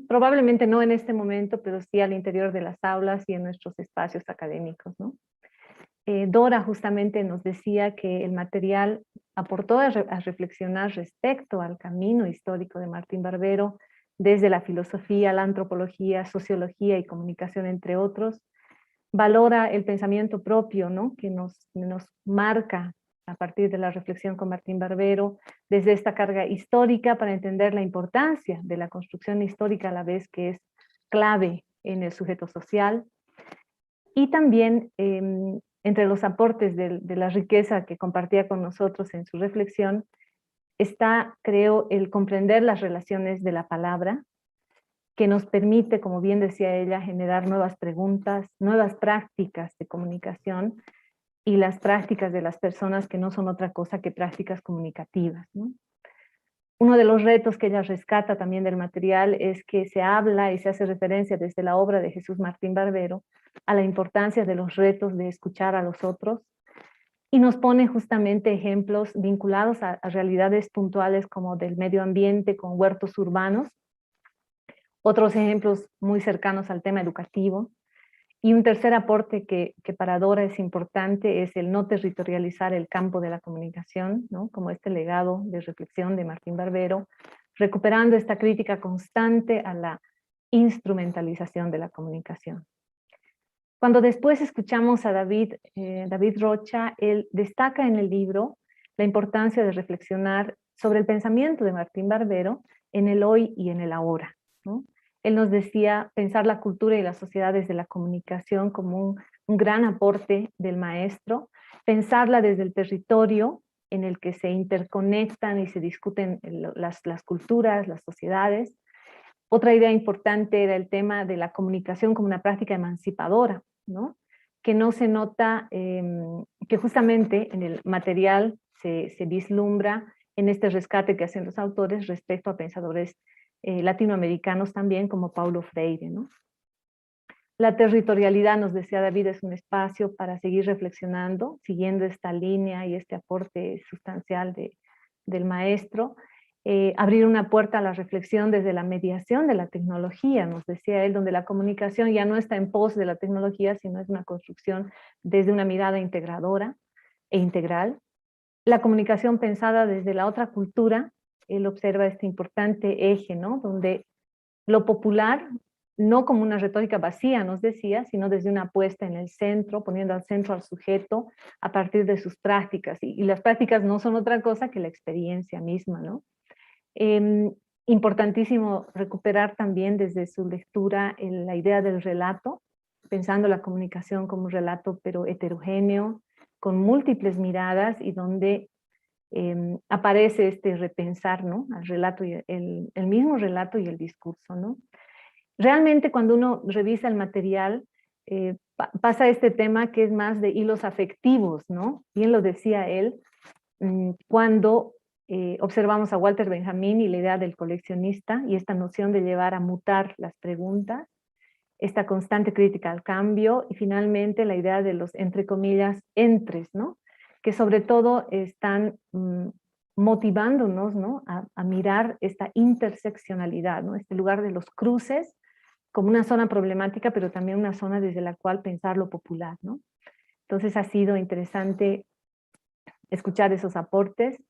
probablemente no en este momento, pero sí al interior de las aulas y en nuestros espacios académicos, ¿no? Dora justamente nos decía que el material aportó a reflexionar respecto al camino histórico de Martín Barbero, desde la filosofía, la antropología, sociología y comunicación, entre otros. Valora el pensamiento propio, ¿no?, que nos marca a partir de la reflexión con Martín Barbero, desde esta carga histórica para entender la importancia de la construcción histórica a la vez que es clave en el sujeto social. Y también entre los aportes de la riqueza que compartía con nosotros en su reflexión, está, creo, el comprender las relaciones de la palabra, que nos permite, como bien decía ella, generar nuevas preguntas, nuevas prácticas de comunicación y las prácticas de las personas que no son otra cosa que prácticas comunicativas, ¿no? Uno de los retos que ella rescata también del material es que se habla y se hace referencia desde la obra de Jesús Martín Barbero a la importancia de los retos de escuchar a los otros, y nos pone justamente ejemplos vinculados a realidades puntuales como del medio ambiente con huertos urbanos, otros ejemplos muy cercanos al tema educativo. Y un tercer aporte que para Dora es importante es el no territorializar el campo de la comunicación, ¿no? Como este legado de reflexión de Martín Barbero, recuperando esta crítica constante a la instrumentalización de la comunicación. Cuando después escuchamos a David Rocha, él destaca en el libro la importancia de reflexionar sobre el pensamiento de Martín Barbero en el hoy y en el ahora, ¿no? Él nos decía pensar la cultura y las sociedades de la comunicación como un gran aporte del maestro, pensarla desde el territorio en el que se interconectan y se discuten las culturas, las sociedades. Otra idea importante era el tema de la comunicación como una práctica emancipadora, ¿no? Que no se nota, que justamente en el material se vislumbra en este rescate que hacen los autores respecto a pensadores latinoamericanos también, como Paulo Freire, ¿no? La territorialidad, nos decía David, es un espacio para seguir reflexionando, siguiendo esta línea y este aporte sustancial del maestro. Abrir una puerta a la reflexión desde la mediación de la tecnología, nos decía él, donde la comunicación ya no está en pos de la tecnología, sino es una construcción desde una mirada integradora e integral. La comunicación pensada desde la otra cultura, él observa este importante eje, ¿no? Donde lo popular, no como una retórica vacía, nos decía, sino desde una apuesta en el centro, poniendo al centro al sujeto a partir de sus prácticas. Y las prácticas no son otra cosa que la experiencia misma, ¿no? Importantísimo recuperar también desde su lectura la idea del relato, pensando la comunicación como un relato pero heterogéneo, con múltiples miradas y donde aparece este repensar, ¿no? Al relato y el mismo relato y el discurso, ¿no? Realmente cuando uno revisa el material, pasa este tema que es más de hilos afectivos, ¿no? Bien lo decía él, cuando observamos a Walter Benjamin y la idea del coleccionista y esta noción de llevar a mutar las preguntas, esta constante crítica al cambio y finalmente la idea de los, entre comillas, entres, ¿no? Que sobre todo están motivándonos, ¿no? A mirar esta interseccionalidad, ¿no? Este lugar de los cruces como una zona problemática, pero también una zona desde la cual pensar lo popular, ¿no? Entonces ha sido interesante escuchar esos aportes.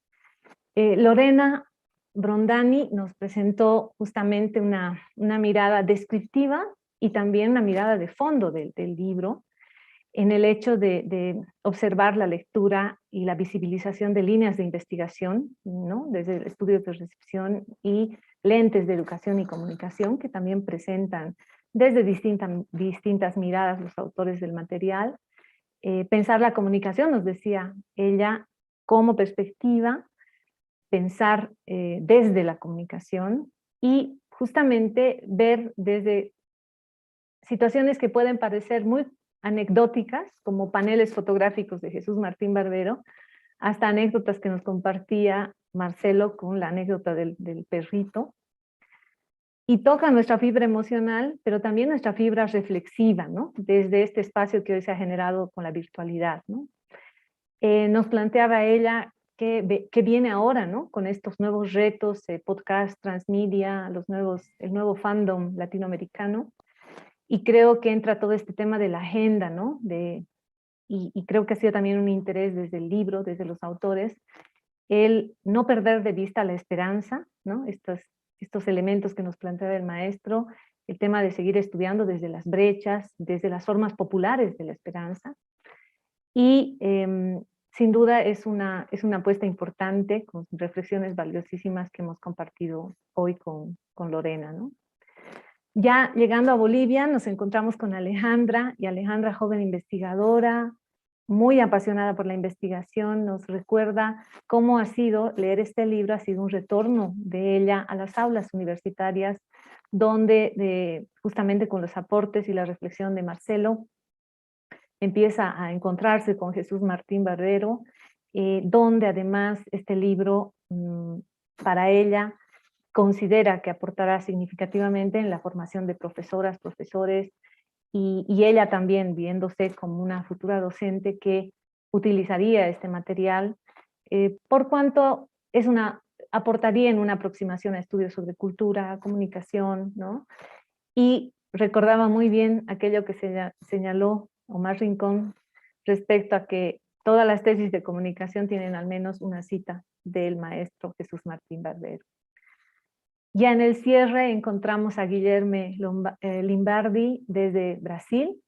Lorena Brondani nos presentó justamente una mirada descriptiva y también una mirada de fondo del libro, en el hecho de observar la lectura y la visibilización de líneas de investigación, ¿no? Desde el estudio de recepción y lentes de educación y comunicación, que también presentan desde distintas miradas los autores del material. Pensar la comunicación, nos decía ella, como perspectiva, pensar desde la comunicación y justamente ver desde situaciones que pueden parecer muy anecdóticas, como paneles fotográficos de Jesús Martín Barbero, hasta anécdotas que nos compartía Marcelo con la anécdota del perrito, y toca nuestra fibra emocional, pero también nuestra fibra reflexiva, ¿no? Desde este espacio que hoy se ha generado con la virtualidad, ¿no? Nos planteaba ella qué viene ahora, ¿no? Con estos nuevos retos, podcast, transmedia, el nuevo fandom latinoamericano, y creo que entra todo este tema de la agenda, ¿no? Y creo que ha sido también un interés desde el libro, desde los autores, el no perder de vista la esperanza, ¿no? Estos elementos que nos plantea el maestro, el tema de seguir estudiando desde las brechas, desde las formas populares de la esperanza. Y sin duda es una apuesta importante, con reflexiones valiosísimas que hemos compartido hoy con Lorena, ¿no? Ya llegando a Bolivia nos encontramos con Alejandra, y Alejandra, joven investigadora, muy apasionada por la investigación, nos recuerda cómo ha sido leer este libro, ha sido un retorno de ella a las aulas universitarias, donde justamente con los aportes y la reflexión de Marcelo, empieza a encontrarse con Jesús Martín Barbero, donde además este libro para ella considera que aportará significativamente en la formación de profesoras, profesores, y ella también viéndose como una futura docente que utilizaría este material, por cuanto aportaría en una aproximación a estudios sobre cultura, comunicación, ¿no? Y recordaba muy bien aquello que señaló Omar Rincón respecto a que todas las tesis de comunicación tienen al menos una cita del maestro Jesús Martín Barbero. Ya en el cierre encontramos a Guilherme Limbardi desde Brasil,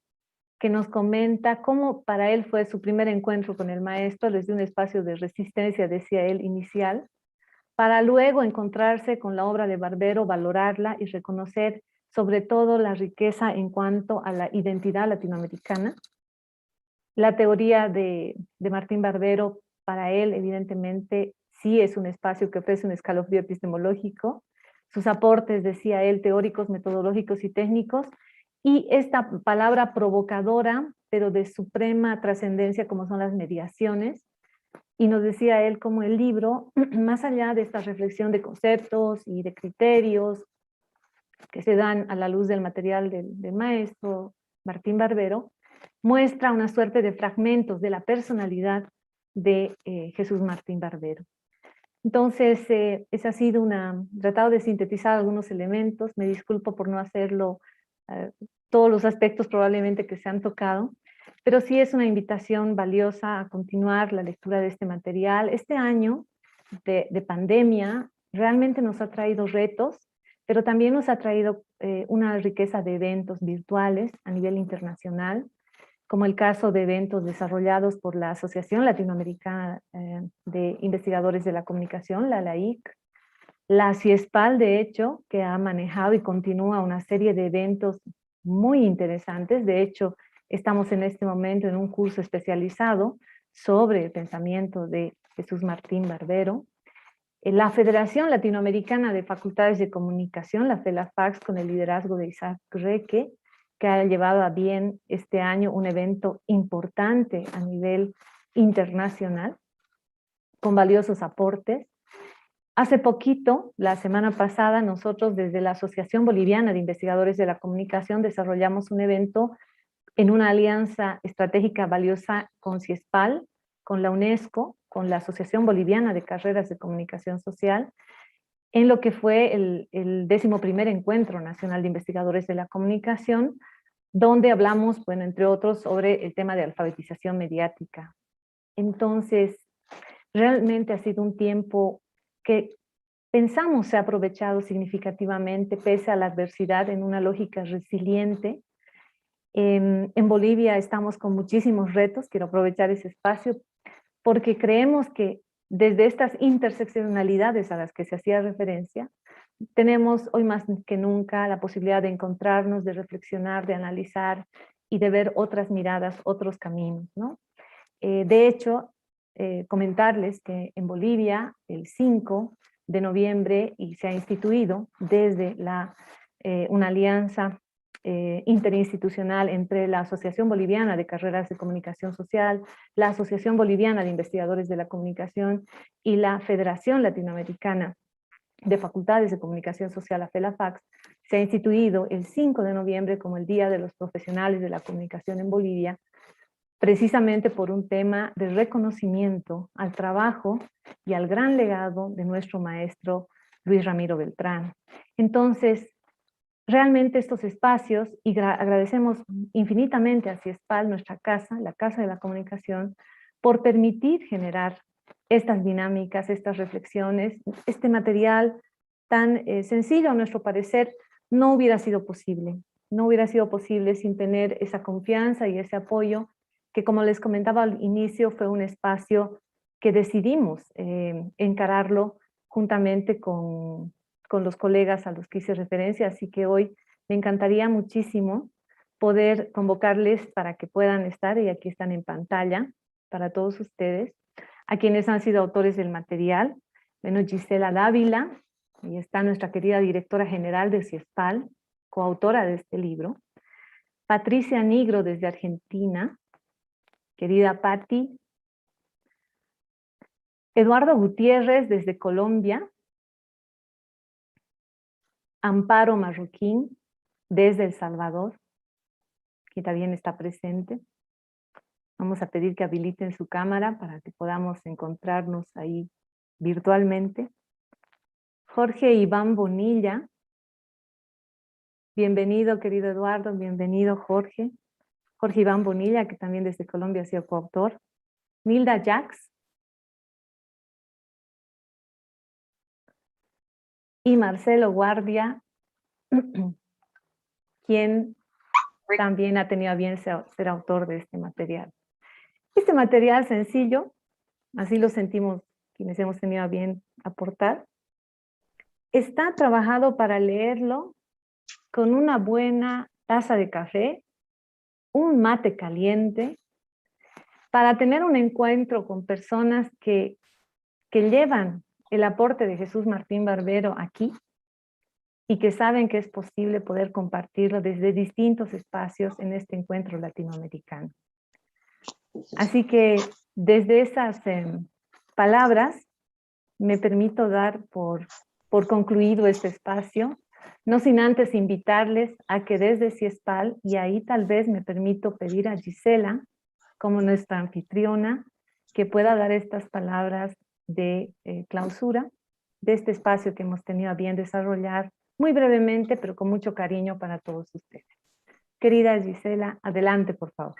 que nos comenta cómo para él fue su primer encuentro con el maestro desde un espacio de resistencia, decía él, inicial, para luego encontrarse con la obra de Barbero, valorarla y reconocer sobre todo la riqueza en cuanto a la identidad latinoamericana. La teoría de Martín Barbero, para él, evidentemente, sí es un espacio que ofrece un escalofrío epistemológico. Sus aportes, decía él, teóricos, metodológicos y técnicos, y esta palabra provocadora, pero de suprema trascendencia, como son las mediaciones. Y nos decía él como el libro, más allá de esta reflexión de conceptos y de criterios que se dan a la luz del material del maestro Martín Barbero, muestra una suerte de fragmentos de la personalidad de Jesús Martín Barbero. Entonces, ese ha sido tratado de sintetizar algunos elementos, me disculpo por no hacerlo, todos los aspectos probablemente que se han tocado, pero sí es una invitación valiosa a continuar la lectura de este material. Este año de pandemia realmente nos ha traído retos, pero también nos ha traído una riqueza de eventos virtuales a nivel internacional, como el caso de eventos desarrollados por la Asociación Latinoamericana de Investigadores de la Comunicación, la ALAIC, la CIESPAL, de hecho, que ha manejado y continúa una serie de eventos muy interesantes. De hecho, estamos en este momento en un curso especializado sobre el pensamiento de Jesús Martín Barbero. La Federación Latinoamericana de Facultades de Comunicación, la FELAFACS, con el liderazgo de Isaac Reque, que ha llevado a bien este año un evento importante a nivel internacional, con valiosos aportes. Hace poquito, la semana pasada, nosotros desde la Asociación Boliviana de Investigadores de la Comunicación desarrollamos un evento en una alianza estratégica valiosa con CIESPAL, con la UNESCO, con la Asociación Boliviana de Carreras de Comunicación Social, en lo que fue el 11º Encuentro Nacional de Investigadores de la Comunicación, donde hablamos, bueno, entre otros, sobre el tema de alfabetización mediática. Entonces, realmente ha sido un tiempo que pensamos se ha aprovechado significativamente, pese a la adversidad, en una lógica resiliente. En Bolivia estamos con muchísimos retos, quiero aprovechar ese espacio, porque creemos que desde estas interseccionalidades a las que se hacía referencia, tenemos hoy más que nunca la posibilidad de encontrarnos, de reflexionar, de analizar y de ver otras miradas, otros caminos, ¿no? De hecho, comentarles que en Bolivia, el 5 de noviembre, y se ha instituido desde una alianza interinstitucional entre la Asociación Boliviana de Carreras de Comunicación Social, la Asociación Boliviana de Investigadores de la Comunicación y la Federación Latinoamericana de Facultades de Comunicación Social, la FELAFACS, se ha instituido el 5 de noviembre como el Día de los Profesionales de la Comunicación en Bolivia, precisamente por un tema de reconocimiento al trabajo y al gran legado de nuestro maestro Luis Ramiro Beltrán. Entonces, realmente estos espacios, y agradecemos infinitamente a CIESPAL, nuestra casa, la Casa de la Comunicación, por permitir generar estas dinámicas, estas reflexiones, este material tan sencillo a nuestro parecer, no hubiera sido posible. No hubiera sido posible sin tener esa confianza y ese apoyo, que como les comentaba al inicio, fue un espacio que decidimos encararlo juntamente con los colegas a los que hice referencia, así que hoy me encantaría muchísimo poder convocarles para que puedan estar, y aquí están en pantalla para todos ustedes, a quienes han sido autores del material. Bueno, Gisela Dávila, y está nuestra querida directora general de CIESPAL, coautora de este libro. Patricia Nigro desde Argentina, querida Patti. Eduardo Gutiérrez desde Colombia, Amparo Marroquín, desde El Salvador, que también está presente. Vamos a pedir que habiliten su cámara para que podamos encontrarnos ahí virtualmente. Jorge Iván Bonilla. Bienvenido, querido Eduardo, bienvenido, Jorge. Jorge Iván Bonilla, que también desde Colombia ha sido coautor. Nilda Jax. Y Marcelo Guardia, quien también ha tenido a bien ser autor de este material. Este material sencillo, así lo sentimos quienes hemos tenido a bien aportar, está trabajado para leerlo con una buena taza de café, un mate caliente, para tener un encuentro con personas que llevan el aporte de Jesús Martín Barbero aquí y que saben que es posible poder compartirlo desde distintos espacios en este encuentro latinoamericano. Así que desde esas palabras me permito dar por concluido este espacio, no sin antes invitarles a que desde CIESPAL, y ahí tal vez me permito pedir a Gisela, como nuestra anfitriona, que pueda dar estas palabras de clausura de este espacio que hemos tenido a bien desarrollar muy brevemente, pero con mucho cariño para todos ustedes. Querida Gisela, adelante, por favor.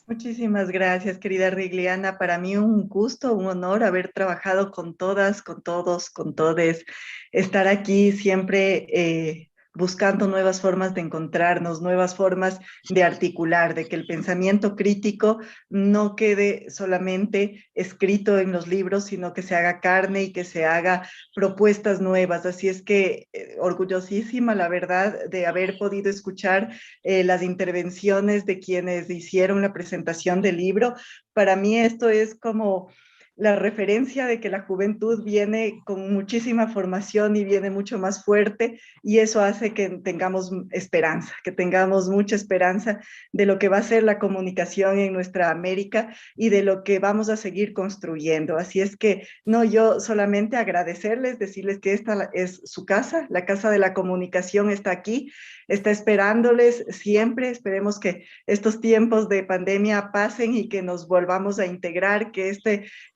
Muchísimas gracias, querida Rigliana. Para mí un gusto, un honor haber trabajado con todas, con todos, con todes, estar aquí siempre buscando nuevas formas de encontrarnos, nuevas formas de articular, de que el pensamiento crítico no quede solamente escrito en los libros, sino que se haga carne y que se haga propuestas nuevas. Así es que orgullosísima, la verdad, de haber podido escuchar las intervenciones de quienes hicieron la presentación del libro. Para mí esto es como la referencia de que la juventud viene con muchísima formación y viene mucho más fuerte, y eso hace que tengamos esperanza, que tengamos mucha esperanza de lo que va a ser la comunicación en nuestra América y de lo que vamos a seguir construyendo. Así es que no, yo solamente agradecerles, decirles que esta es su casa, la casa de la comunicación está aquí, está esperándoles siempre. Esperemos que estos tiempos de pandemia pasen y que nos volvamos a integrar, que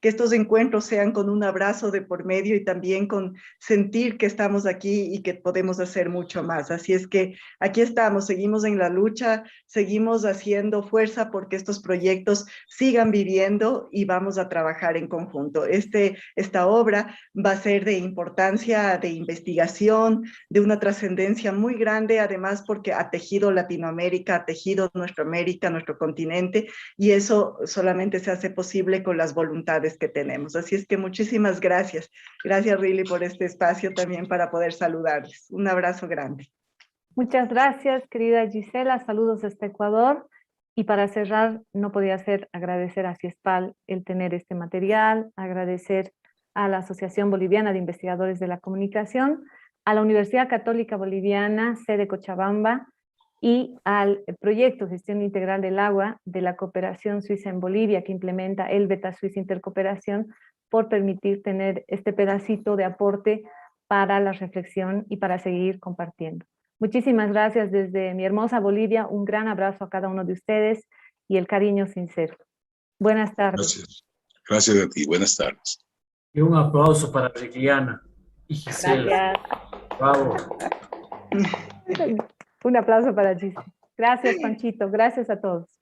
estos encuentros sean con un abrazo de por medio y también con sentir que estamos aquí y que podemos hacer mucho más. Así es que aquí estamos, seguimos en la lucha, seguimos haciendo fuerza porque estos proyectos sigan viviendo y vamos a trabajar en conjunto. Esta obra va a ser de importancia, de investigación, de una trascendencia muy grande, además porque ha tejido Latinoamérica, ha tejido nuestra América, nuestro continente, y eso solamente se hace posible con las voluntades que tenemos. Así es que muchísimas gracias. Gracias, Riley, por este espacio también para poder saludarles. Un abrazo grande. Muchas gracias, querida Gisela. Saludos desde Ecuador. Y para cerrar, no podía ser agradecer a CIESPAL el tener este material, agradecer a la Asociación Boliviana de Investigadores de la Comunicación, a la Universidad Católica Boliviana, sede Cochabamba, y al proyecto Gestión Integral del Agua de la Cooperación Suiza en Bolivia, que implementa el Beta Suiza Intercooperación, por permitir tener este pedacito de aporte para la reflexión y para seguir compartiendo. Muchísimas gracias desde mi hermosa Bolivia, un gran abrazo a cada uno de ustedes y el cariño sincero. Buenas tardes. Gracias. Gracias a ti, buenas tardes. Y un aplauso para Rigliana y Gisela. Gracias. Bravo. Un aplauso para Gisela. Gracias, Panchito. Gracias a todos.